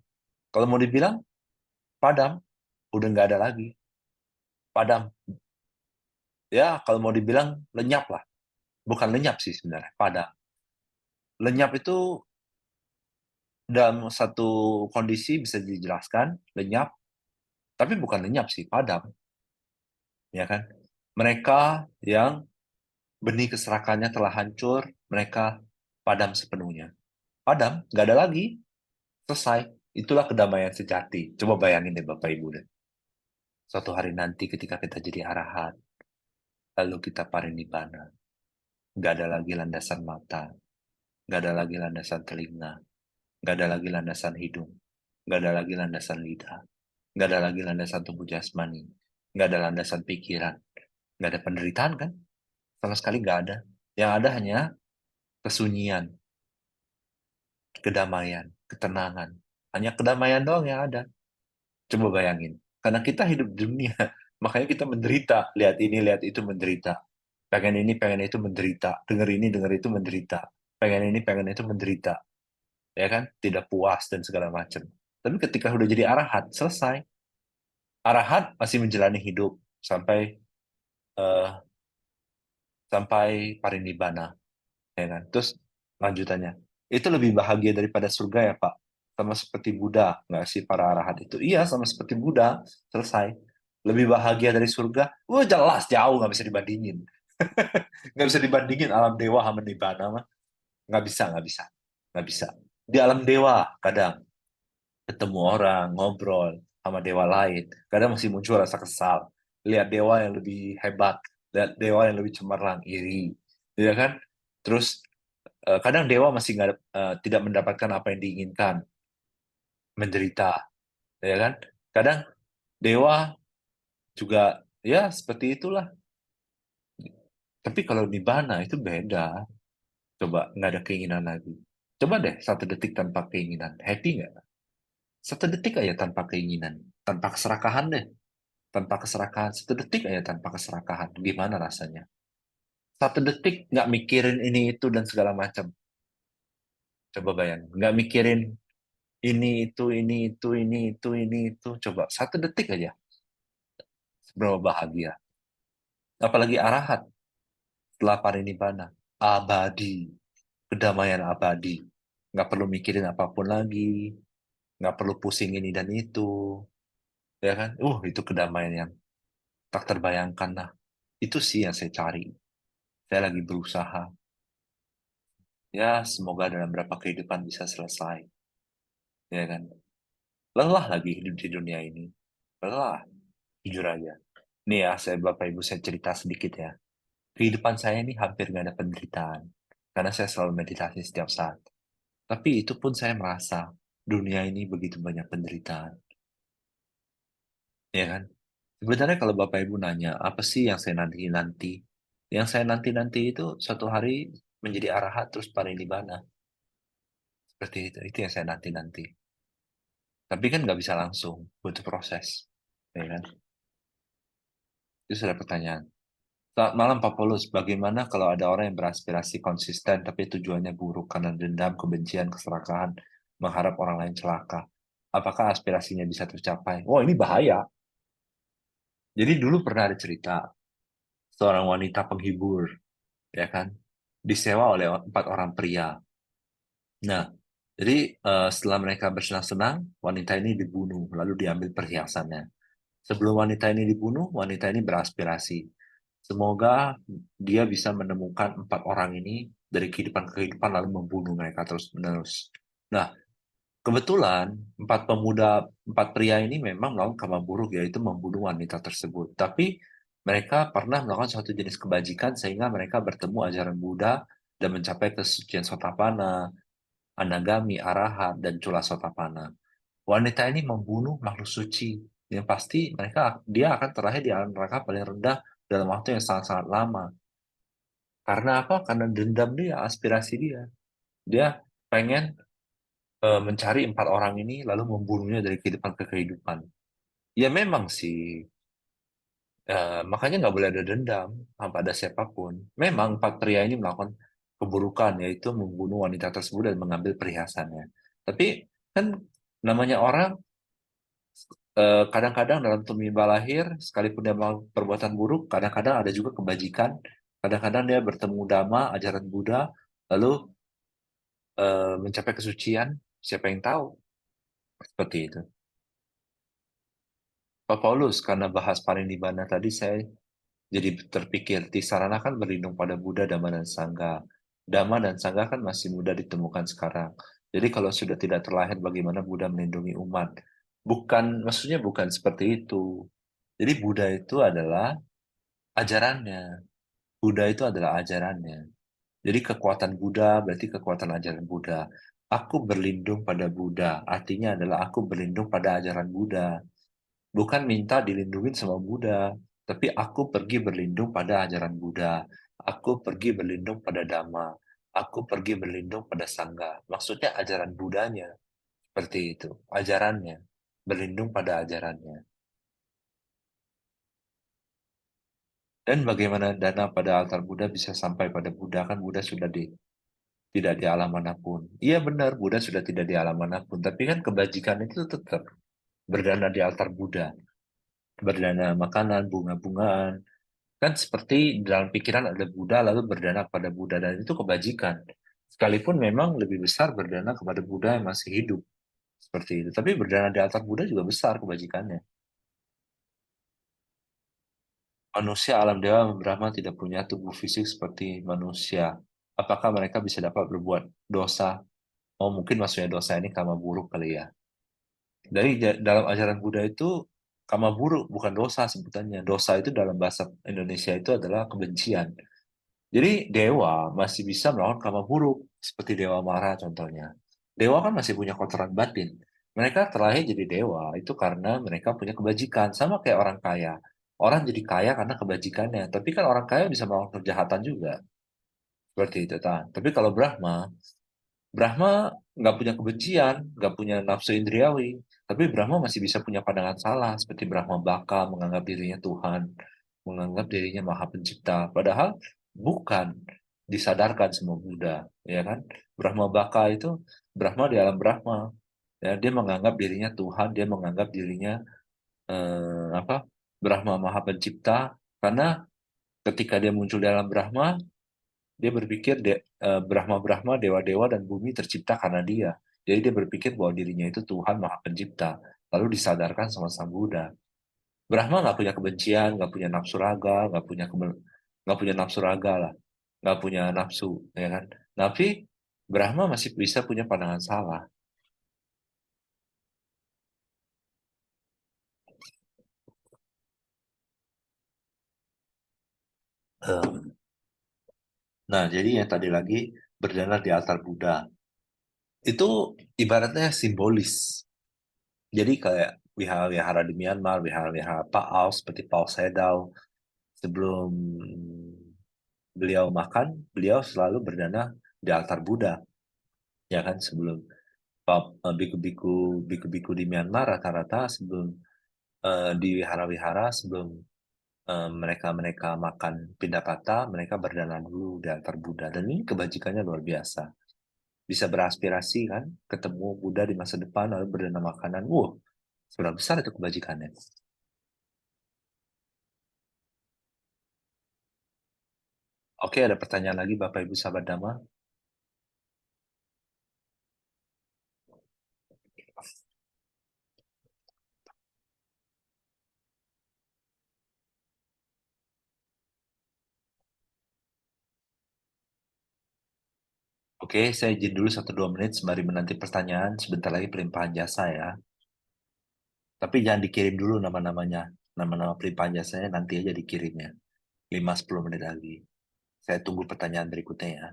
Speaker 1: Kalau mau dibilang, padam. Udah nggak ada lagi. Padam. Ya, kalau mau dibilang, lenyap lah. Bukan lenyap sih sebenarnya, padam. Lenyap itu dalam satu kondisi bisa dijelaskan lenyap, tapi bukan lenyap sih, padam, ya kan? Mereka yang benih keserakahannya telah hancur, mereka padam sepenuhnya. Padam, nggak ada lagi, selesai. Itulah kedamaian sejati. Coba bayangin deh Bapak Ibu deh. Suatu hari nanti ketika kita jadi arahat, lalu kita parinibbana, nggak ada lagi landasan mata, nggak ada lagi landasan telinga, nggak ada lagi landasan hidung, nggak ada lagi landasan lidah, nggak ada lagi landasan tubuh jasmani, nggak ada landasan pikiran. Nggak ada penderitaan kan? Sama sekali nggak ada. Yang ada hanya kesunyian, kedamaian, ketenangan. Hanya kedamaian doang yang ada. Coba bayangin. Karena kita hidup di dunia, makanya kita menderita. Lihat ini, lihat itu menderita. Pengen ini, pengen itu menderita. Dengar ini, dengar itu menderita. Pengen ini, pengen itu menderita. Ya kan? Tidak puas dan segala macam. Tapi ketika udah jadi arahat, selesai. Arahat masih menjalani hidup sampai eh, sampai parinibbana, ya kan? Terus lanjutannya, itu lebih bahagia daripada surga ya Pak? Sama seperti Buddha, nggak sih para arahat itu? Iya, sama seperti Buddha, selesai. Lebih bahagia dari surga? Wah jelas jauh, nggak bisa dibandingin. Nggak bisa dibandingin alam dewa sama nibbana mah. Nggak bisa, nggak bisa. Nggak bisa. Di alam dewa, kadang ketemu orang, ngobrol sama dewa lain, kadang masih muncul rasa kesal. Lihat dewa yang lebih hebat, lihat dewa yang lebih cemerlang, iri. Ya kan? Terus kadang dewa masih tidak mendapatkan apa yang diinginkan, menderita, ya kan? Kadang dewa juga ya seperti itulah. Tapi kalau nibbana itu beda. Coba nggak ada keinginan lagi. Coba deh 1 detik tanpa keinginan. Happy nggak? 1 detik aja tanpa keinginan. Tanpa keserakahan deh. Tanpa keserakahan. 1 detik aja tanpa keserakahan. Gimana rasanya? 1 detik nggak mikirin ini itu dan segala macam. Coba bayangin. Nggak mikirin ini itu ini itu ini itu ini itu. Coba 1 detik aja. Seberapa bahagia. Apalagi arahat setelah parinibbana. Abadi. Kedamaian abadi. Nggak perlu mikirin apapun lagi. Nggak perlu pusing ini dan itu. Ya kan? Itu kedamaian yang tak terbayangkan. Nah, itu sih yang saya cari. Saya lagi berusaha. Ya, semoga dalam beberapa kehidupan bisa selesai. Ya kan? Lelah lagi hidup di dunia ini. Lelah. Jujur aja. Nih ya, Bapak Ibu saya cerita sedikit ya. Kehidupan saya ini hampir nggak ada penderitaan. Karena saya selalu meditasi setiap saat. Tapi itu pun saya merasa dunia ini begitu banyak penderitaan. Ya kan? Sebenarnya kalau Bapak Ibu nanya, apa sih yang saya nanti-nanti? Yang saya nanti-nanti itu suatu hari menjadi arahat terus parinibbana. Seperti itu yang saya nanti-nanti. Tapi kan nggak bisa langsung, butuh proses. Ya kan? Itu sudah pertanyaan. Selamat malam Pak Paulus, bagaimana kalau ada orang yang beraspirasi konsisten tapi tujuannya buruk karena dendam, kebencian, keserakahan, mengharap orang lain celaka? Apakah aspirasinya bisa tercapai? Oh ini bahaya. Jadi dulu pernah ada cerita, seorang wanita penghibur, ya kan, disewa oleh 4 orang pria. Nah, jadi setelah mereka bersenang-senang, wanita ini dibunuh, lalu diambil perhiasannya. Sebelum wanita ini dibunuh, wanita ini beraspirasi. Semoga dia bisa menemukan 4 orang ini dari kehidupan ke kehidupan lalu membunuh mereka terus-menerus. Nah, kebetulan 4 pria ini memang melakukan karma buruk yaitu membunuh wanita tersebut. Tapi mereka pernah melakukan suatu jenis kebajikan sehingga mereka bertemu ajaran Buddha dan mencapai kesucian Sotapanna, Anagami, Arahat, dan Cula Sotapanna. Wanita ini membunuh makhluk suci. Yang pasti dia akan terakhir di alam neraka paling rendah dalam waktu yang sangat-sangat lama. Karena apa? Karena dendam dia, aspirasi dia. Dia pengen mencari 4 orang ini lalu membunuhnya dari kehidupan ke kehidupan. Ya memang sih, makanya nggak boleh ada dendam pada siapapun. Memang 4 pria ini melakukan keburukan, yaitu membunuh wanita tersebut dan mengambil perhiasannya. Tapi kan namanya orang kadang-kadang dalam tumiba lahir, sekalipun dia melakukan perbuatan buruk, kadang-kadang ada juga kebajikan. Kadang-kadang dia bertemu Dhamma, ajaran Buddha, lalu mencapai kesucian. Siapa yang tahu? Seperti itu. Pak Paulus, karena bahas parinibbana tadi, saya jadi terpikir, Tisarana kan berlindung pada Buddha, Dhamma, dan Sangha. Dhamma dan Sangha kan masih mudah ditemukan sekarang. Jadi kalau sudah tidak terlahir, bagaimana Buddha melindungi umat? Maksudnya bukan seperti itu. Jadi Buddha itu adalah ajarannya. Buddha itu adalah ajarannya. Jadi kekuatan Buddha berarti kekuatan ajaran Buddha. Aku berlindung pada Buddha, artinya adalah aku berlindung pada ajaran Buddha. Bukan minta dilindungi sama Buddha. Tapi aku pergi berlindung pada ajaran Buddha. Aku pergi berlindung pada Dhamma. Aku pergi berlindung pada Sangha. Maksudnya ajaran Buddhanya. Seperti itu. Ajarannya. Berlindung pada ajarannya. Dan bagaimana dana pada altar Buddha bisa sampai pada Buddha, kan Buddha sudah tidak di alam manapun. Iya benar, Buddha sudah tidak di alam manapun. Tapi kan kebajikan itu tetap berdana di altar Buddha. Berdana makanan, bunga-bungaan. Kan seperti dalam pikiran ada Buddha lalu berdana kepada Buddha. Dan itu kebajikan. Sekalipun memang lebih besar berdana kepada Buddha yang masih hidup. Seperti itu. Tapi berdana di altar Buddha juga besar kebajikannya. Manusia alam dewa Brahma tidak punya tubuh fisik seperti manusia. Apakah mereka bisa dapat berbuat dosa? Oh, mungkin maksudnya dosa ini karma buruk kali ya. Dalam ajaran Buddha itu karma buruk bukan dosa sebutannya. Dosa itu dalam bahasa Indonesia itu adalah kebencian. Jadi dewa masih bisa melakukan karma buruk seperti Dewa Mara contohnya. Dewa kan masih punya kotoran batin. Mereka terlahir jadi dewa itu karena mereka punya kebajikan sama kayak orang kaya. Orang jadi kaya karena kebajikannya. Tapi kan orang kaya bisa melakukan kejahatan juga. Seperti itu, Tan. Tapi kalau Brahma nggak punya kebencian, nggak punya nafsu indriawi, tapi Brahma masih bisa punya pandangan salah, seperti Brahma Baka menganggap dirinya Tuhan, menganggap dirinya Maha Pencipta, padahal bukan disadarkan semua Buddha, ya kan? Brahma Baka itu Brahma di alam Brahma, ya dia menganggap dirinya Tuhan, dia menganggap dirinya apa? Brahma Maha Pencipta, karena ketika dia muncul di alam Brahma, dia berpikir Brahma-Brahma, dewa-dewa, dan bumi tercipta karena dia. Jadi dia berpikir bahwa dirinya itu Tuhan Maha Pencipta. Lalu disadarkan sama Sang Buddha. Brahma nggak punya kebencian, nggak punya nafsu raga, nggak punya nafsu raga lah, nggak punya nafsu, ya kan? Tapi Brahma masih bisa punya pandangan salah. Eh, Nah, jadi yang tadi lagi berdana di altar Buddha itu ibaratnya simbolis. Jadi kayak wihara-wihara di Myanmar, wihara-wihara Paus seperti Paus Sedao, sebelum beliau makan, beliau selalu berdana di altar Buddha, ya kan? Sebelum biku-biku biku-biku di Myanmar rata-rata sebelum di wihara-wihara sebelum mereka makan pindapata, mereka berdana dulu di altar Buddha. Dan ini kebajikannya luar biasa. Bisa beraspirasi kan, ketemu Buddha di masa depan lalu berdana makanan. Seberapa besar itu kebajikannya. Oke, ada pertanyaan lagi Bapak Ibu sahabat Dhamma. Oke, saya izin dulu 1-2 menit sembari menanti pertanyaan. Sebentar lagi pelimpahan jasa ya. Tapi jangan dikirim dulu nama-namanya. Nama-nama pelimpahan jasanya nanti aja dikirimnya. 5-10 menit lagi. Saya tunggu pertanyaan berikutnya ya.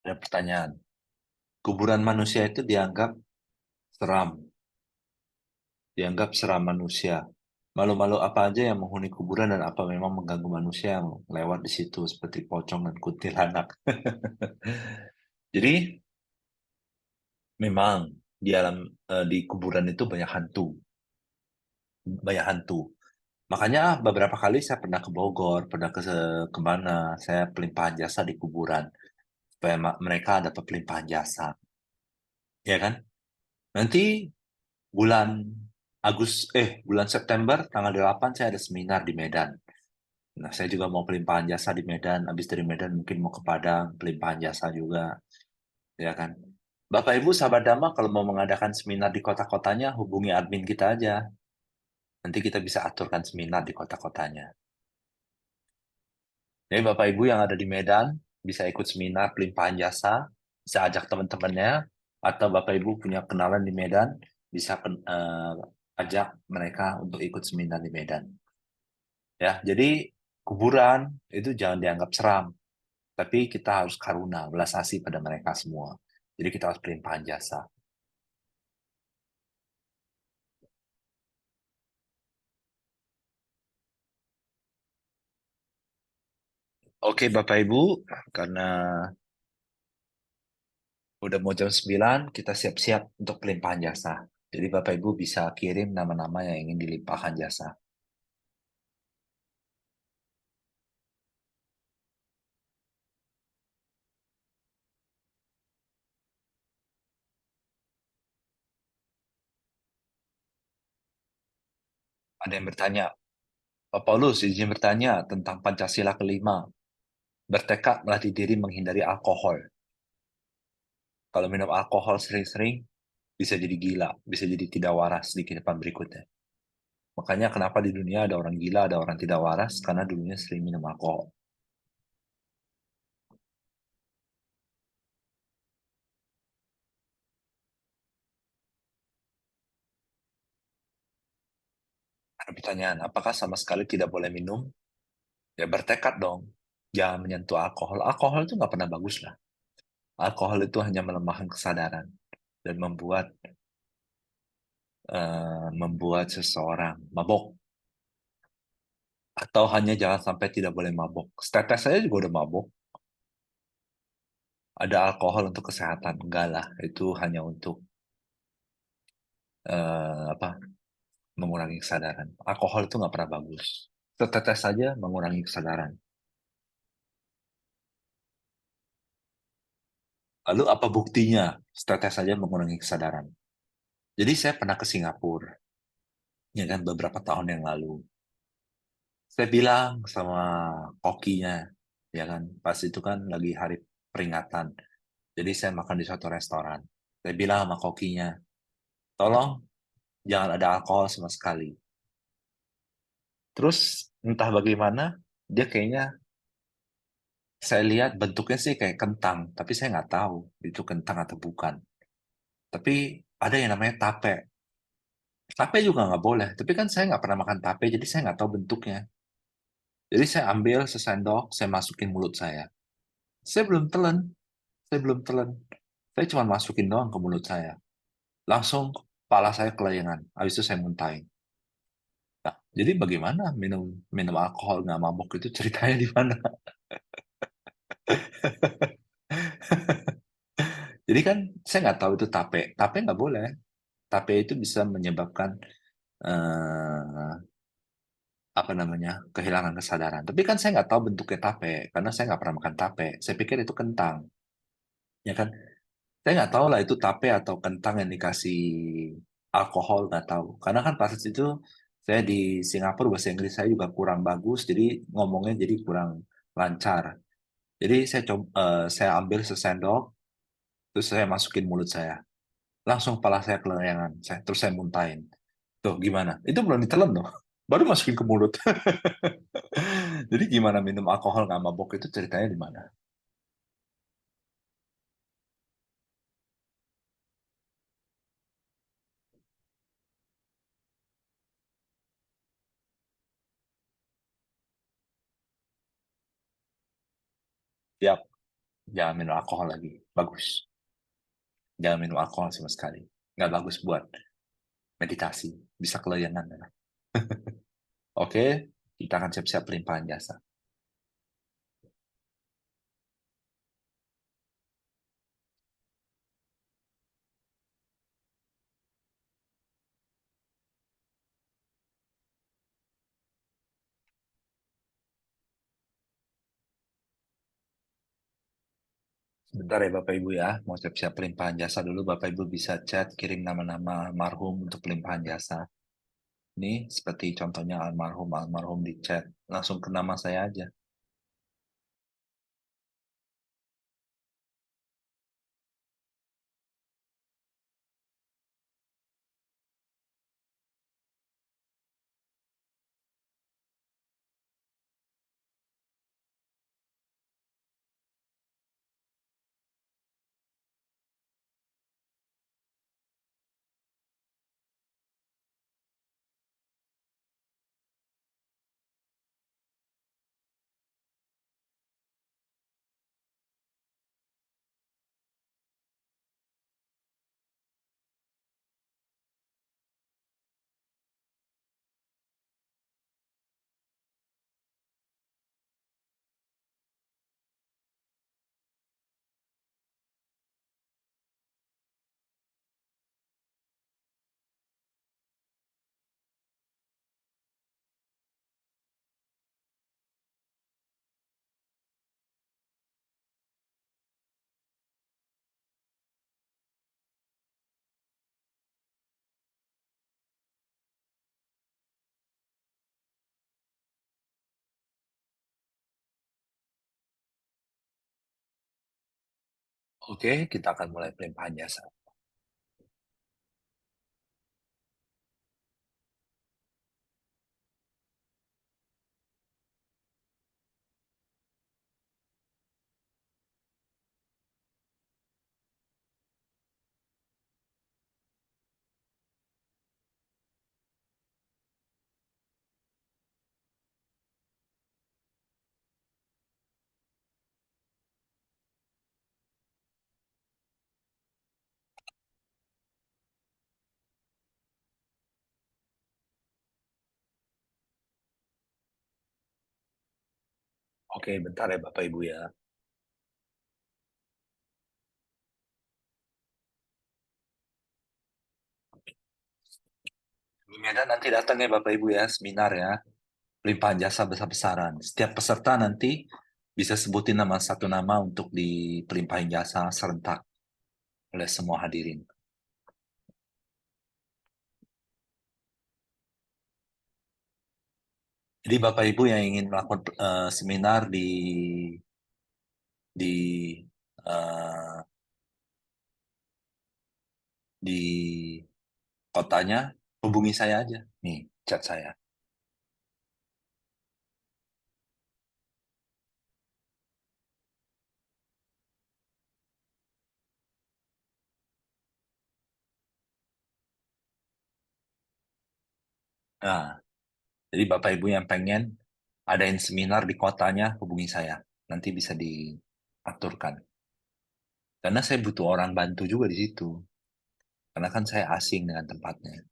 Speaker 1: Ada pertanyaan. Kuburan manusia itu seram, dianggap seram manusia. Malu-malu apa aja yang menghuni kuburan dan apa memang mengganggu manusia yang lewat di situ seperti pocong dan kuntilanak. Jadi memang di kuburan itu banyak hantu. Makanya beberapa kali saya pernah ke Bogor, pernah ke mana, saya pelimpahan jasa di kuburan supaya mereka dapat pelimpahan jasa, ya kan? Nanti bulan bulan September tanggal 8 saya ada seminar di Medan. Nah, saya juga mau pelimpahan jasa di Medan. Habis dari Medan mungkin mau ke Padang, pelimpahan jasa juga, ya kan? Bapak Ibu sahabat Dhamma kalau mau mengadakan seminar di kota-kotanya, hubungi admin kita aja. Nanti kita bisa aturkan seminar di kota-kotanya. Jadi Bapak Ibu yang ada di Medan bisa ikut seminar pelimpahan jasa, bisa ajak teman-temannya, atau Bapak Ibu punya kenalan di Medan, bisa ajak mereka untuk ikut seminar di Medan. Ya, jadi kuburan itu jangan dianggap seram, tapi kita harus karuna, belas asih pada mereka semua. Jadi kita harus pelimpahan jasa. Oke Bapak Ibu, karena udah mau jam 9, kita siap-siap untuk pelimpahan jasa. Jadi Bapak Ibu bisa kirim nama-nama yang ingin dilimpahkan jasa. Ada yang bertanya, Pak Paulus izin bertanya tentang Pancasila kelima. Bertekad melatih diri menghindari alkohol. Kalau minum alkohol sering-sering, bisa jadi gila, bisa jadi tidak waras di kehidupan berikutnya. Makanya kenapa di dunia ada orang gila, ada orang tidak waras, karena dulunya sering minum alkohol. Ada pertanyaan, apakah sama sekali tidak boleh minum? Ya bertekad dong, jangan menyentuh alkohol. Alkohol itu nggak pernah bagus lah. Alkohol itu hanya melemahkan kesadaran dan membuat seseorang mabok. Atau hanya jangan sampai tidak boleh mabok. Setetes saya juga udah mabok. Ada alkohol untuk kesehatan? Enggak lah, itu hanya untuk apa? Mengurangi kesadaran. Alkohol itu nggak pernah bagus. Setetes saja mengurangi kesadaran. Lalu apa buktinya? Setetes saja mengurangi kesadaran. Jadi saya pernah ke Singapura, ya kan beberapa tahun yang lalu. Saya bilang sama kokinya, ya kan, pas itu kan lagi hari peringatan. Jadi saya makan di suatu restoran. Saya bilang sama kokinya, tolong jangan ada alkohol sama sekali. Terus entah bagaimana, dia kayaknya saya lihat bentuknya sih kayak kentang, tapi saya nggak tahu itu kentang atau bukan. Tapi ada yang namanya tape. Tape juga nggak boleh, tapi kan saya nggak pernah makan tape, jadi saya nggak tahu bentuknya. Jadi saya ambil sesendok, saya masukin mulut saya. Saya belum telan, saya belum telan. Saya cuma masukin doang ke mulut saya. Langsung kepala saya kelayangan. Habis itu saya muntahin. Nah, jadi bagaimana minum minum alkohol nggak mabuk itu ceritanya di mana? Jadi kan saya nggak tahu itu tape. Tape nggak boleh. Tape itu bisa menyebabkan eh, apa namanya kehilangan kesadaran. Tapi kan saya nggak tahu bentuknya tape karena saya nggak pernah makan tape. Saya pikir itu kentang, ya kan? Saya nggak tahu lah itu tape atau kentang yang dikasih alkohol nggak tahu. Karena kan pas itu saya di Singapura bahasa Inggris saya juga kurang bagus, jadi ngomongnya jadi kurang lancar. Jadi saya ambil sesendok, terus saya masukin mulut saya. Langsung kepala saya kelayangan, terus saya muntahin. Tuh gimana? Itu belum ditelan loh. Baru masukin ke mulut. Jadi gimana minum alkohol nggak mabok itu ceritanya di mana? Siap. Jangan minum alkohol lagi. Bagus. Jangan minum alkohol sama sekali. Nggak bagus buat meditasi. Bisa kelainan. Oke, kita akan siap-siap pelimpahan jasa. Sebentar ya Bapak Ibu ya, mau siap-siap pelimpahan jasa dulu. Bapak Ibu bisa chat, kirim nama-nama almarhum untuk pelimpahan jasa. Ini seperti contohnya almarhum di chat. Langsung ke nama saya aja. Oke, kita akan mulai pelimpahan jasa. Oke, bentar ya Bapak Ibu ya. Di Medan nanti datang ya Bapak Ibu ya, seminar ya. Pelimpahan jasa besar-besaran. Setiap peserta nanti bisa sebutin nama satu nama untuk di pelimpahan jasa serentak oleh semua hadirin. Jadi Bapak Ibu yang ingin melakukan seminar di eh, di kotanya, hubungi saya aja. Nih, chat saya. Nah, jadi Bapak Ibu yang pengen adain seminar di kotanya, hubungi saya. Nanti bisa diaturkan. Karena saya butuh orang bantu juga di situ. Karena kan saya asing dengan tempatnya.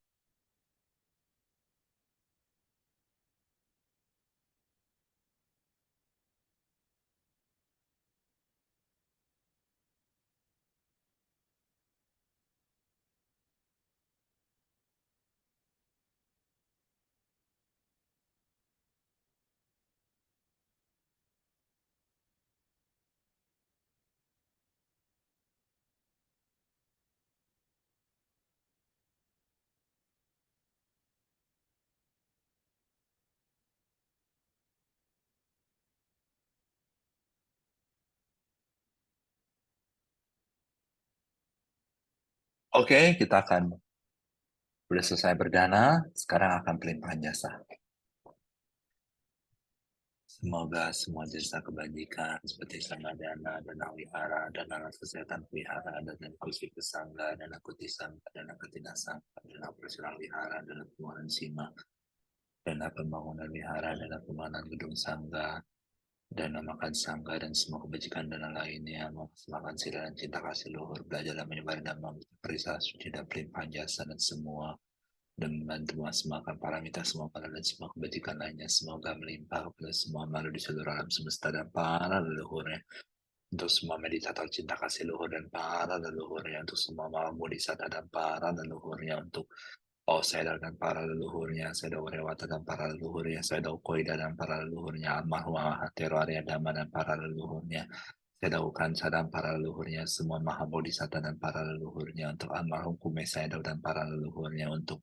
Speaker 1: Oke, kita akan sudah selesai berdana, sekarang akan pelimpahan jasa. Semoga semua jasa kebajikan seperti sama dana, dana wihara, dana kesehatan wihara, dana kursi pesangga, dana kuti sangga, dana ketina sangga, dana persilang wihara, dana pengurangan sima, dana pembangunan wihara, dana pembangunan gedung sangga, dan namakan sangga dan semua kebajikan dan lainnya, mengatasnamakan sila dan cinta kasih luhur, belajarlah menyebar dan memperisa suci dan pelimpahan jasa dan semua, dan membantu mengatasnamakan paramita semua para dan semua kebajikan lainnya, semoga melimpah kepada semua makhluk di seluruh alam semesta dan para leluhurnya, untuk semua meditator cinta kasih luhur dan para leluhurnya, untuk semua malam bodhisatta dan para leluhurnya, untuk Sedar dan para leluhurnya, Sedau Rewata dan para leluhurnya, Sedau Koida dan para leluhurnya, Almarhum Mahatero Arya Dhamma dan para leluhurnya, Sedau Kansa dan para leluhurnya, semua Maha Bodhisatta dan para leluhurnya, untuk Almarhum Kumesa Sedau dan para leluhurnya, untuk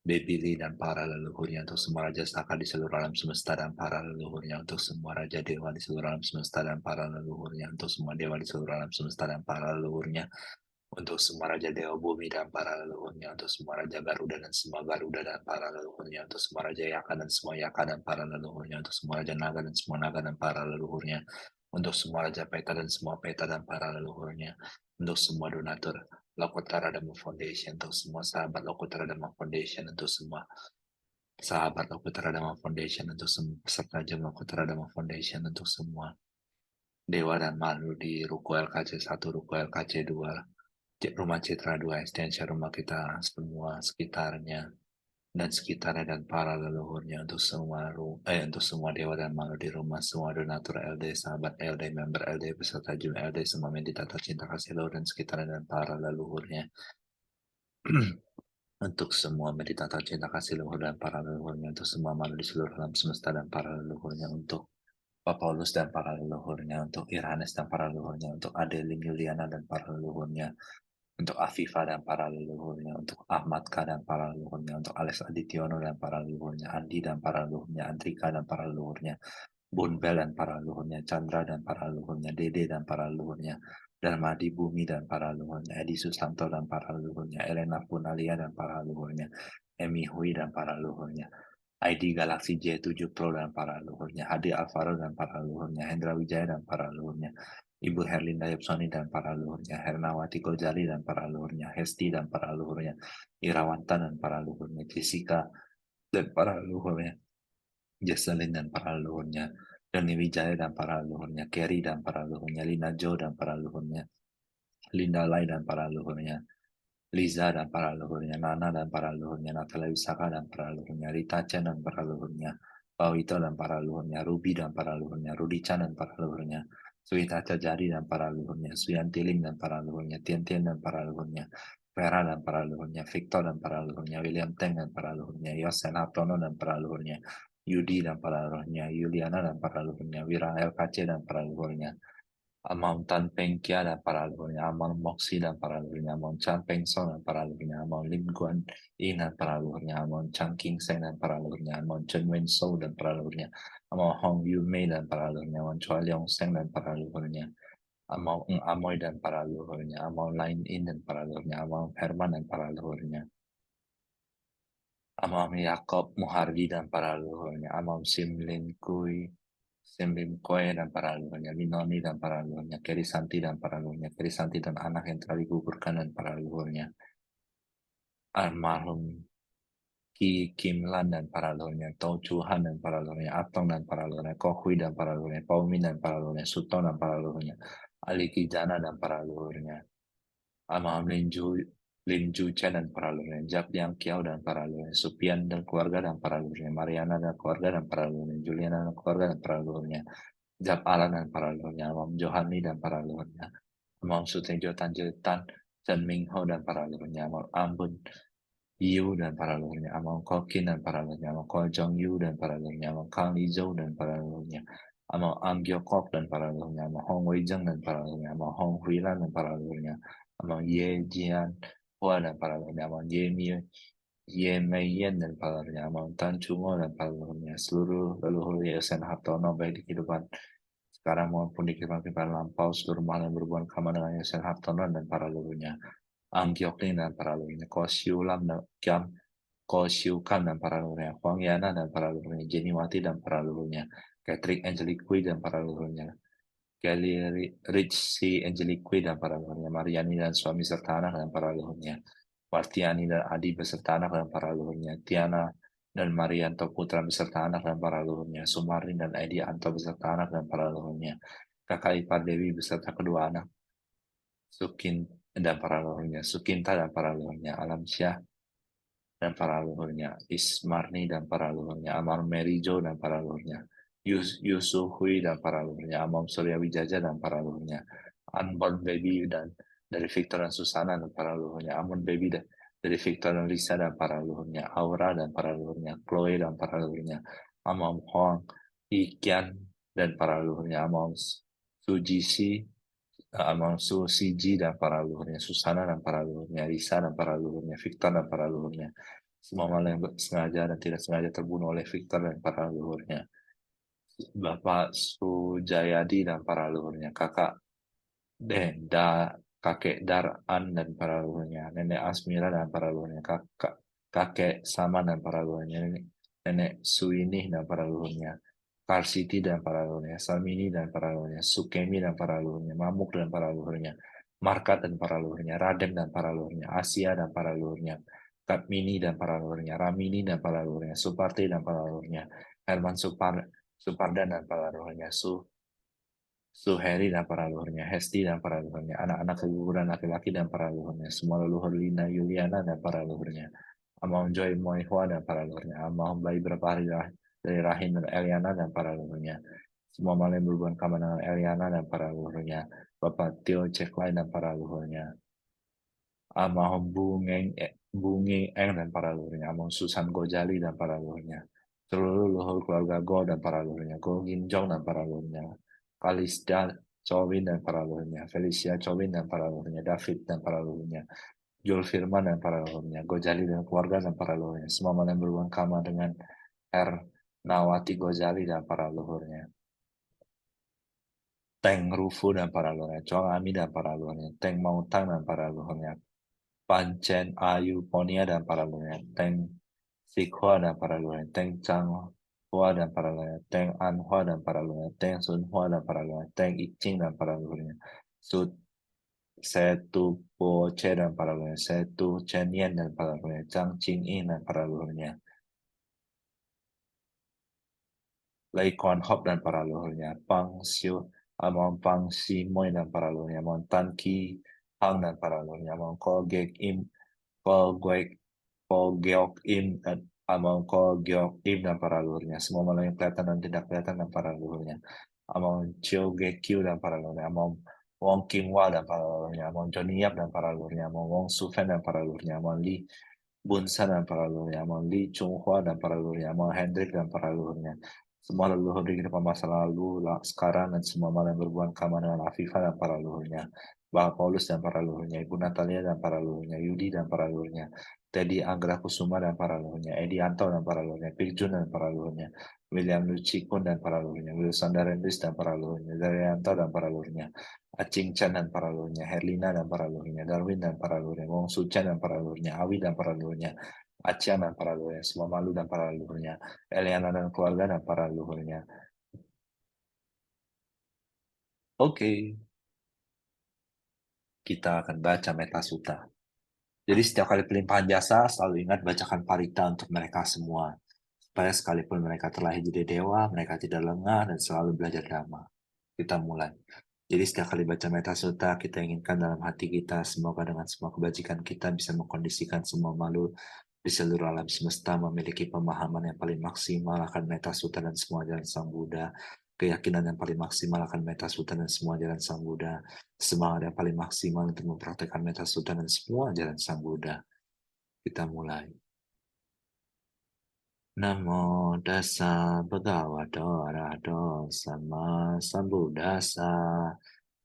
Speaker 1: Bebili dan para leluhurnya, untuk semua Raja Saka di seluruh alam semesta dan para leluhurnya, untuk semua Raja Dewa di seluruh alam semesta dan para leluhurnya, untuk semua Dewa di seluruh alam semesta dan para leluhurnya, untuk semua Raja Dewa Bumi dan para leluhurnya, untuk semua Raja Garuda dan semua Garuda dan para leluhurnya, untuk semua Raja Yaka dan semua Yaka dan para leluhurnya, untuk semua Raja Naga dan semua Naga dan para leluhurnya, untuk semua Raja Peta dan semua Peta dan para leluhurnya, untuk semua donatur Lokotara Dhamma Foundation, untuk semua sahabat Lokotara Dhamma Foundation, untuk semua sahabat Lokotara Dhamma Foundation, untuk semua peserta Jam Lokotara Dhamma Foundation, untuk semua Dewa dan Malu di Ruko LKC 1, Ruko LKC 2, Rumah Citra 2, extension rumah kita semua sekitarnya dan sekitarnya dan para leluhurnya, untuk semua dewa dan malu di rumah, semua donatur LD, sahabat LD, member LD, peserta Jum LD, semua meditator cinta kasih leluhur dan sekitarnya dan para leluhurnya. Untuk semua meditator cinta kasih leluhur dan para leluhurnya, untuk semua malu di seluruh alam semesta dan para leluhurnya, untuk Pak Paulus dan para leluhurnya, untuk Iranes dan para leluhurnya, untuk Adeline Yuliana dan para leluhurnya, untuk Afifa dan para leluhurnya, untuk Ahmad K dan para leluhurnya, untuk Alex Adityono dan para leluhurnya, Andi dan para leluhurnya, Andrika dan para leluhurnya, Bunbel dan para leluhurnya, Chandra dan para leluhurnya, Dede dan para leluhurnya, Darmadi Bumi dan para leluhurnya, Edi Susanto dan para leluhurnya, Elena Punalia dan para leluhurnya, Emi Hui dan para leluhurnya, ID Galaxy J7 Pro dan para leluhurnya, Hadi Alvaro dan para leluhurnya, Hendra Wijaya dan para leluhurnya, Ibu Herlinda Yopsoni dan para leluhurnya, Hernawati Gojali dan para leluhurnya, Hesti dan para leluhurnya, Irawanta dan para leluhurnya, Jessica dan para leluhurnya, Jesselyn dan para leluhurnya, Doni Wijaya dan para leluhurnya, Kerry dan para leluhurnya, Lina Jo dan para leluhurnya, Linda Lai dan para leluhurnya, Liza dan para leluhurnya, Nana dan para leluhurnya, Natalia Wisaka dan para leluhurnya, Rita Chen dan para leluhurnya, Pawito dan para leluhurnya, Ruby dan para leluhurnya, Rudi Chan dan para leluhurnya, Suita Cajari dan para leluhurnya, Suyanti Lim dan para leluhurnya, Tian Tian dan para leluhurnya, Vera dan para leluhurnya, Victor dan para leluhurnya, William Teng dan para leluhurnya, Yosen Hartono dan para leluhurnya, Yudi dan para leluhurnya, Yuliana dan para leluhurnya, Wira LKC dan para leluhurnya, Amon Tan Peng Kia dan para leluhurnya, Amon Moxie dan para leluhurnya, Amon Chan Peng Song dan para leluhurnya, Amon Lim Guan Yin dan para leluhurnya, Amon Chan King Seng dan para leluhurnya, Amon Chen Wen Shou dan para leluhurnya, Amon Hong Yu Mei dan para leluhurnya, Amon Chua Leong Seng dan para leluhurnya, Amon Ng Amoy dan para leluhurnya, Amon Lain In dan para leluhurnya, Amon Herman dan para leluhurnya, Amon Yakob Muhardi dan para leluhurnya, Amon Sim Lin Kui Sembim Koe dan para leluhurnya, Minoni dan para leluhurnya, Keri Santi dan para leluhurnya, Keri Santi dan anak yang telah digugurkan dan para leluhurnya, almarhum Ki Kim Lan dan para leluhurnya, Tau Chu Han dan para leluhurnya, Atong dan para leluhurnya, Ko Hui dan para leluhurnya, Paumin dan para leluhurnya, Suto dan para leluhurnya, Ali Kijana dan para leluhurnya, almarhum Lin Ju Chen dan para leluhurnya, Jap Liang Kiao dan para leluhurnya, Supian dan keluarga dan para leluhurnya, Mariana dan keluarga dan para leluhurnya, Juliana dan keluarga dan para leluhurnya, Jap Alan dan para leluhurnya, Imam Johani dan para leluhurnya, Imam Sutejo Tanjiltan, Chen Mingho dan para leluhurnya, Imam Ambon Yu dan para leluhurnya, Imam Kokin dan para leluhurnya, Imam Ko Jong Yu dan para leluhurnya, Imam Kang Lizhou dan para leluhurnya, Imam Am Gyokok dan para leluhurnya, Imam Hong Wei Zheng dan para leluhurnya, Imam Hong Huilan dan para leluhurnya, Imam Ye Jian Hua dan para leluhurnya, Imam Ye Mei Yen dan para leluhurnya, Imam Tan Chungo dan para leluhurnya, seluruh leluhur Yayasan Hartono baik di kehidupan sekarang maupun di kehidupan lampau, seluruh makhluk yang berhubungan sama dengan Yayasan Hartono dan para leluhurnya, Ang Gyoklin dan para leluhurnya, Ko Siu Lam dan Ko Siu Kan dan para leluhurnya, Huang Yana dan para leluhurnya, Jenny Wati dan para leluhurnya, Patrick Angelique dan para leluhurnya, Kelly Ritchie Angelique dan para leluhurnya, Mariani dan suami serta anak dan para leluhurnya, Martiani dan Adi beserta anak dan para leluhurnya, Tiana dan Marianto Putra beserta anak dan para leluhurnya, Sumarni dan Edi Anto beserta anak dan para leluhurnya, kakak ipar Dewi beserta kedua anak, Sukin dan para leluhurnya, Sukinta dan para leluhurnya, Alamsyah dan para leluhurnya, Ismarni dan para leluhurnya, Amar Merijo dan para leluhurnya, Yusuhui dan para leluhurnya, Amam Surya Wijaja dan para leluhurnya, Unborn Baby dan dari Victor dan Susana dan para leluhurnya, Amun Baby dari Victor dan Lisa dan para leluhurnya, Aura dan para leluhurnya, Chloe dan para leluhurnya, Amam Huang, Ikian dan para leluhurnya, Amam Sujisi, Amam Siji dan para leluhurnya, Susana dan para leluhurnya, Lisa dan para leluhurnya, Victor dan para leluhurnya, semua malah yang sengaja dan tidak sengaja terbunuh oleh Victor dan para leluhurnya, Bapak Sujayadi dan para leluhurnya, kakak kakek Daran dan para leluhurnya, nenek Asmira dan para leluhurnya, kakek Saman dan para leluhurnya, nenek Suinih dan para leluhurnya, Karsiti dan para leluhurnya, Samini dan para leluhurnya, Sukemi dan para leluhurnya, Mamuk dan para leluhurnya, Markat dan para leluhurnya, Raden dan para leluhurnya, Asia dan para leluhurnya, Katmini dan para leluhurnya, Ramini dan para leluhurnya, Suparti dan para leluhurnya, Herman Supardan dan para leluhurnya, Suheri dan para leluhurnya, Hesti dan para leluhurnya, anak-anak keguguran laki-laki dan para leluhurnya, semua leluhur Lina Yuliana dan para leluhurnya, Amam Joy Moihua dan para leluhurnya, Amam bayi berapa hari dari rahim dan Eliana dan para leluhurnya, semua malam berhubungan kaman dengan Eliana dan para leluhurnya, Bapak Tio Ceklai dan para leluhurnya, Amam Bunging Eng dan para leluhurnya, Amam Susan Gojali dan para leluhurnya, seluruh leluhur keluarga Go dan para leluhurnya, Go Ginjong dan para leluhurnya, Kalista Chowin dan para leluhurnya, Felicia Chowin dan para leluhurnya, David dan para leluhurnya, Jul Firman dan para leluhurnya, Gojali dan keluarga dan para leluhurnya, semua malam berhubungan kama dengan Nawati Gojali dan para leluhurnya, Teng Rufu dan para leluhurnya, Chong Ami dan para leluhurnya, Teng Mautang dan para leluhurnya, Pancen Ayu Ponia dan para leluhurnya, Teng Sikhwa dan para leluhurnya, Teng Chang Hua dan para leluhurnya, Teng An Hua dan para leluhurnya, Teng Sun Hua dan para leluhurnya, Teng Iching dan para leluhurnya, Sut Setu Po Che dan para leluhurnya, Setu Chen Yen dan para leluhurnya, Chang Ching In dan para leluhurnya, Lei Kuan Hop dan para leluhurnya, Amon Pang Si Moy dan para leluhurnya, Amon Tan Ki Hang dan para leluhurnya, Amon Ko Gek Im, Ko Guek, Ko Geok Im, dan Amon Ko Geok Im dan para leluhurnya, semua malam yang kelihatan dan tidak kelihatan dan para leluhurnya, Amon Chiu Gekyu dan para leluhurnya, Amon Wong Kim Wa dan para leluhurnya, Amon Johnny Yap dan para leluhurnya, Amon Wong Su Fen dan para leluhurnya, Amon Li Bunsan dan para leluhurnya, Amon Li Chunghua dan para leluhurnya, Amon Hendrik dan para leluhurnya, semua leluhur di kehidupan masa lalu, sekarang, dan semua malam berhubungan kama dengan Afifah dan para leluhurnya, Bapak Paulus dan para leluhurnya, Ibu Natalia dan para leluhurnya, Yudi dan para leluhurnya, Teddy Anggra Kusuma dan para leluhurnya, Edi Anto dan para leluhurnya, Pigjun dan para leluhurnya, William Lucikun dan para leluhurnya, Wilson Darendis dan para leluhurnya, Daryanto dan para leluhurnya, Acing Chan dan para leluhurnya, Herlina dan para leluhurnya, Darwin dan para leluhurnya, Wong Suchan dan para leluhurnya, Awi dan para leluhurnya, Acian dan para leluhurnya, semua malu dan para leluhurnya, Eliana dan keluarga dan para leluhurnya. Oke, kita akan baca Meta Sutta. Jadi setiap kali pelimpahan jasa, selalu ingat bacakan parita untuk mereka semua. Supaya sekalipun mereka terlahir jadi dewa, mereka tidak lengah dan selalu belajar dhamma. Kita mulai. Jadi setiap kali baca Metta Sutta, kita inginkan dalam hati kita, semoga dengan semua kebajikan kita bisa mengkondisikan semua makhluk di seluruh alam semesta memiliki pemahaman yang paling maksimal akan Metta Sutta dan semua jalan Sang Buddha, keyakinan yang paling maksimal akan Metta Sutta dan semua jalan Sang Buddha, semangat yang paling maksimal untuk mempraktekkan Metta Sutta dan semua jalan Sang Buddha. Kita mulai. Namo Tassa Bhagavato Arahato Sama Sambuddhassa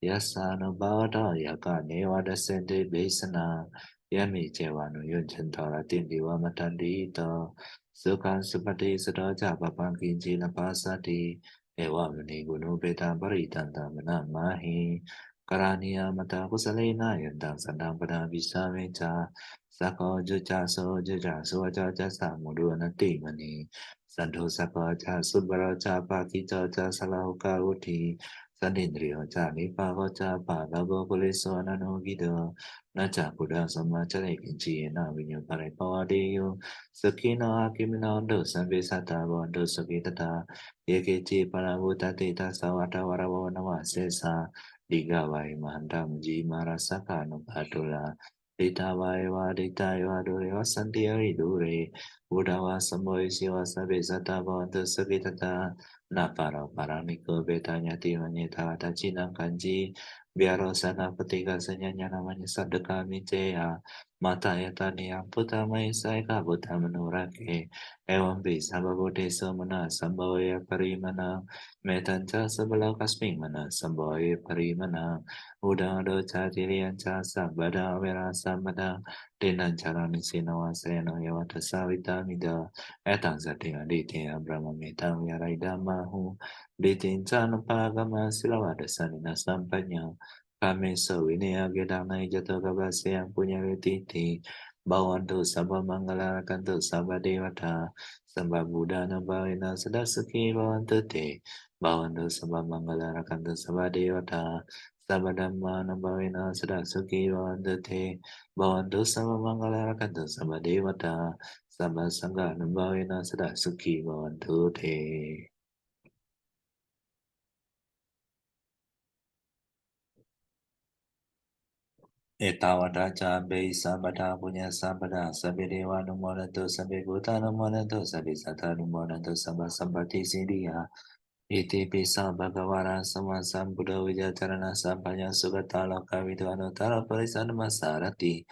Speaker 1: Yassa no Bhagavato Yaka Neva Dasente Besana Yami Cewa no Yunchantora Tindi Vamatandito Sukhan Supati Sato Japapang Kinci Napasati Ewa Muni Gunu Beta Paritanta Manamahi Karaniya Mata Kusalena Yantang Sandang Pada Bisa Meca Sako juja so juja so jaja sa mudu anati mani. Santo sako ja subara ja paki ja ja salahuka uti. Sanindriyo cha nipago cha palago kuliso nano gido na cha buddha sama chare kinchi na vinyo pare pawadeyo sakina akimina ondo sambe sata bondo sakitata yeke chi parabuta teta sawata warawo nawa sesa diga vai mandam ji marasaka no patula dita vai wa dita yo adore wa santiya idure buddha wa samboy siwa sabe sata bondo sakitata na para paramiko betanya timanya tata cinang kanji biaro sana petika senyanya namanya sadeka micea mata ya tani yang puta mai sai ka buta menurake ewan bisa babode semana samboya parimana metanca sebelah kasming mana samboya parimana udang do catilian ca sabada wera samada denan cara nisinawa seno yawata sawita mida etang satinga ditia brahma metang yarai damahu ditin cana pagama silawada sanina sampanya kami sewini agedang nai jatuh kabase yang punya retiti bawan tu sabah manggalakan tu sabah dewata sembah Buddha nabawina sedasuki bawan tu te bawan tu sabah manggalakan tu sabah dewata sabah dhamma nabawina sedasuki bawan tu te bawan tu sabah manggalakan tu sabah dewata sabah sangha nabawina sedasuki bawan tu te. Etawada cabe sabada punya sabada sabe dewa numonato sabe buta numonato sabe sata numonato sabah sambati sidia iti pisa bhagavara sama sambuddha wijacarana sampanya sugata loka vidvano tara parisana masarati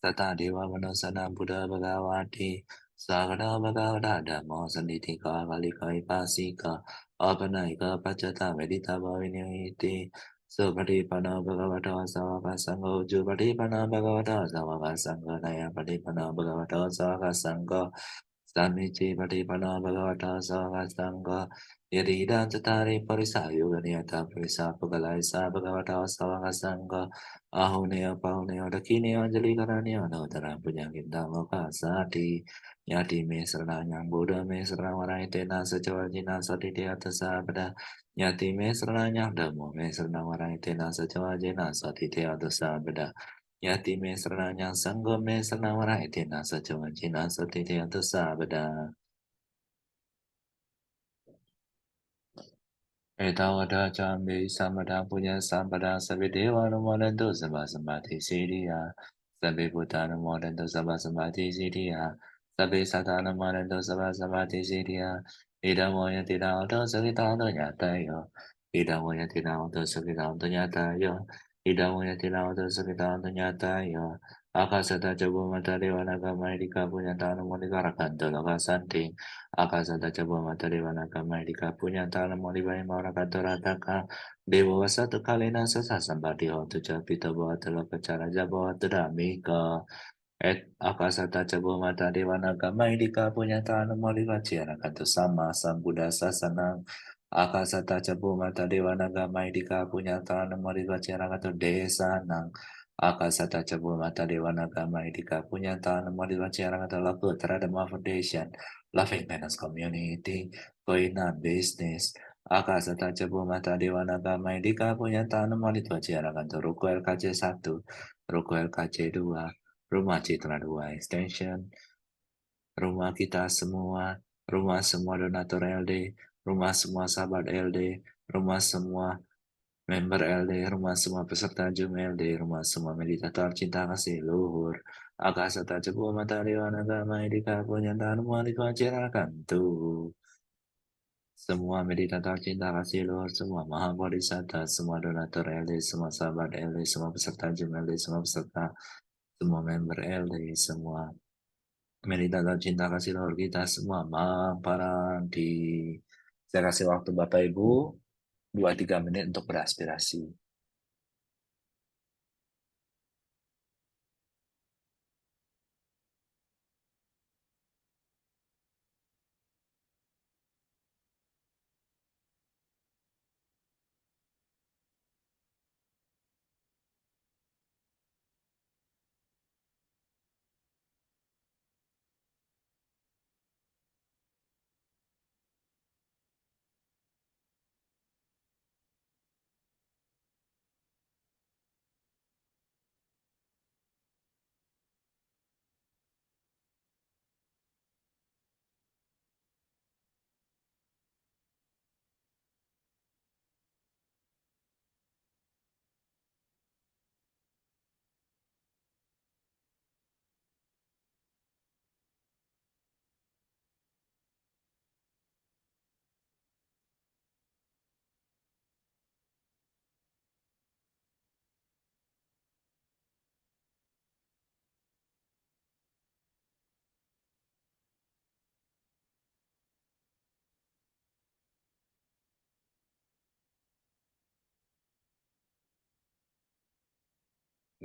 Speaker 1: tata dewa manusana buddha bhagavati sagada bhagavata dhammo sanditi kalika ipasika apanaika pacata medita bhaviniti Subhadipana Bhagavata Savaka Sangha Jubadipana Bhagavata Savaka Sangha Naya Padipana Bhagavata Savaka Sangha Samichi Padipana Bhagavata Savaka Sangha Yadida Tatari Parisa Yoganiyata Parisa Pagalaisa Bhagavata Savaka Sangha Ahuneo Pahuneo Dakini Anjali Karanio Nodara Punyagita Loka Sati Yati Me Saranang Buddha Me Saranwarai Tena Sajawajina Sati Deata Nyati me serananya damo me serana warai tena sajawa jena sati te adasa beda. Nyati me serananya sanggo me serana warai tena sajawa jena sati te adasa beda. Etawada jambi samada punya sampada sabi dewa numodantu sabah sambati sidia. Sabi buta numodantu sabah sambati sidia. Sabi sata numodantu sabah sambati sidia. Ida moya tidak ada sekitar nyata yo. Ida moya tidak ada sekitar nyata yo. Ida moya tidak ada sekitar nyata yo. Akasata jabu mata dewa naga maidika punya tanah monikarakan toloka santing. Akasata coba mata dewa naga maidika punya tanah molibai maurakato rataka dewa wasatu kalena sesa sambati hotu capita bawa telo cara jabawa tedamika akasata coba mata dewa naga maidika punya tanah molibai ciara kanto sama sang buddha sasana Akasata coba mata dewa naga maidika punya tanah molibai ciara kanto desa nang Akasata Cabu Mata Dewa Nagama Idika punya tanah modal cara kata laku terhadap foundation Loving Finance Community Koinan Business Akasata Cabu Mata Dewa Nagama Idika punya tanah modal cara kata Ruko LKC 1 Ruko LKC 2 Rumah Citra 2 Extension Rumah kita semua Rumah semua donatur LD Rumah semua sahabat LD Rumah semua member LD, rumah semua peserta Zoom LD, rumah semua meditator cinta kasih luhur. Akasata cepu mata dewa agama edika punya tanah diwacarakan tuh. Semua meditator cinta kasih luhur, semua maha bodhisatta, semua donatur LD, semua sahabat LD, semua peserta Zoom LD, semua peserta, semua member LD, semua meditator cinta kasih luhur kita semua mamparan di. Saya kasih waktu Bapak Ibu 2-3 menit untuk beraspirasi.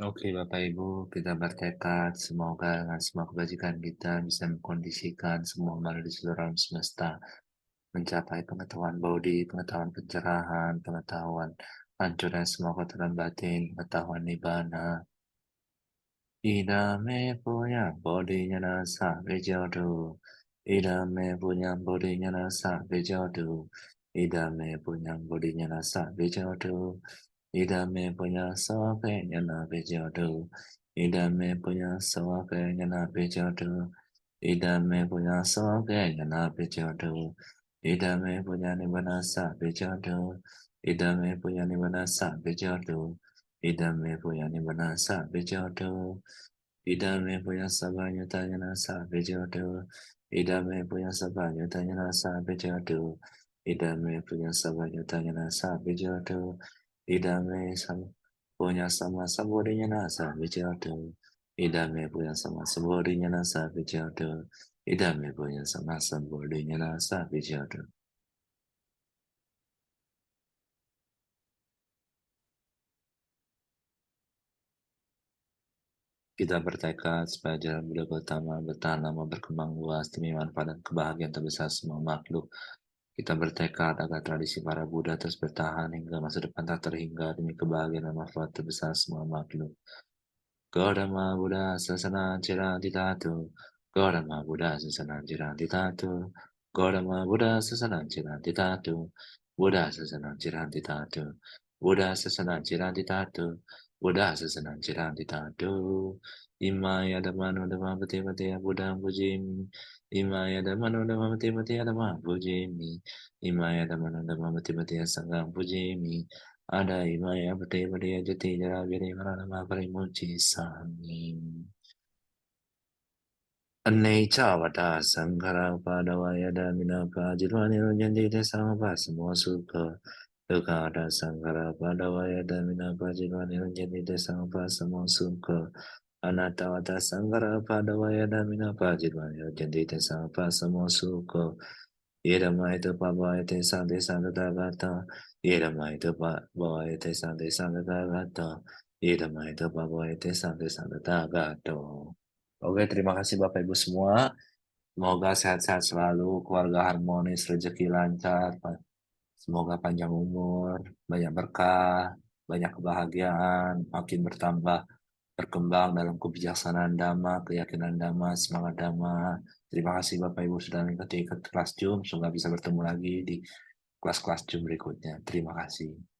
Speaker 1: Oke, Bapak Ibu, kita bertekad semoga dengan semua kebajikan kita bisa mengkondisikan semua makhluk di seluruh alam semesta mencapai pengetahuan bodi, pengetahuan pencerahan, pengetahuan hancurnya semua kotoran batin, pengetahuan nibbana. Idame punya bodinya nasa bejodo. Idame punya bodinya nasa bejodo. Idame punya bodinya nasa bejodo. Idame punya sopenya na bejodo. Idame punya sopenya na bejodo. Idame punya sopenya na bejodo. Idame punya nibanasa bejodo. Idame punya nibanasa bejodo. Idame punya nibanasa bejodo. Idame punya sabanya tanya nasa bejodo. Idame punya sabanya tanya nasa bejodo. Idame punya sabanya tanya nasa bejodo. Idame punya sama sabodinya nasa bejodo. Idame punya sama sabodinya nasa bejodo. Idame punya sama sabodinya nasa bejodo. Kita bertekad supaya jalan budaya Gautama bertahan lama berkembang luas demi manfaat dan kebahagiaan terbesar semua makhluk. Kita bertekad agar tradisi para Buddha terus bertahan hingga masa depan tak terhingga demi kebahagiaan dan manfaat terbesar semua makhluk. Gautama Buddha Sasana Ciranti Gautama Buddha Sasana Ciranti Gautama Buddha Sasana Ciranti Buddha Sasana Ciranti Buddha Sasana Ciranti Buddha Sasana Ciranti Imaya Dhamano Dhamma Pati Pati Buddha Pujimi Imaya Dhamano Dhamma Pati Pati Dhamma Pujimi Imaya Dhamano Dhamma Pati Pati Sangha Pujimi ada imaya pati pati jati jara viri marana parimuci sami. Anicca vata sankhara upadavaya damina pajirvani runjandi te samapa samo sukha. Dukkha sankhara upadavaya damina pajirvani runjandi te samapa samo sukha. Anatta vata sankhara upadavaya damina pajirvani runjandi te samapa samo sukha. Yeramaita pavayate sante santadagata. Yeramaita pavayate sante santadagata. Yeramaita pavayate sante santadagata. Oke, terima kasih Bapak Ibu semua. Semoga sehat-sehat selalu, keluarga harmonis, rezeki lancar, semoga panjang umur, banyak berkah, banyak kebahagiaan, makin bertambah, berkembang dalam kebijaksanaan Dhamma, keyakinan Dhamma, semangat Dhamma. Terima kasih Bapak Ibu sudah mengikuti kelas Zoom. Semoga bisa bertemu lagi di kelas-kelas Zoom berikutnya. Terima kasih.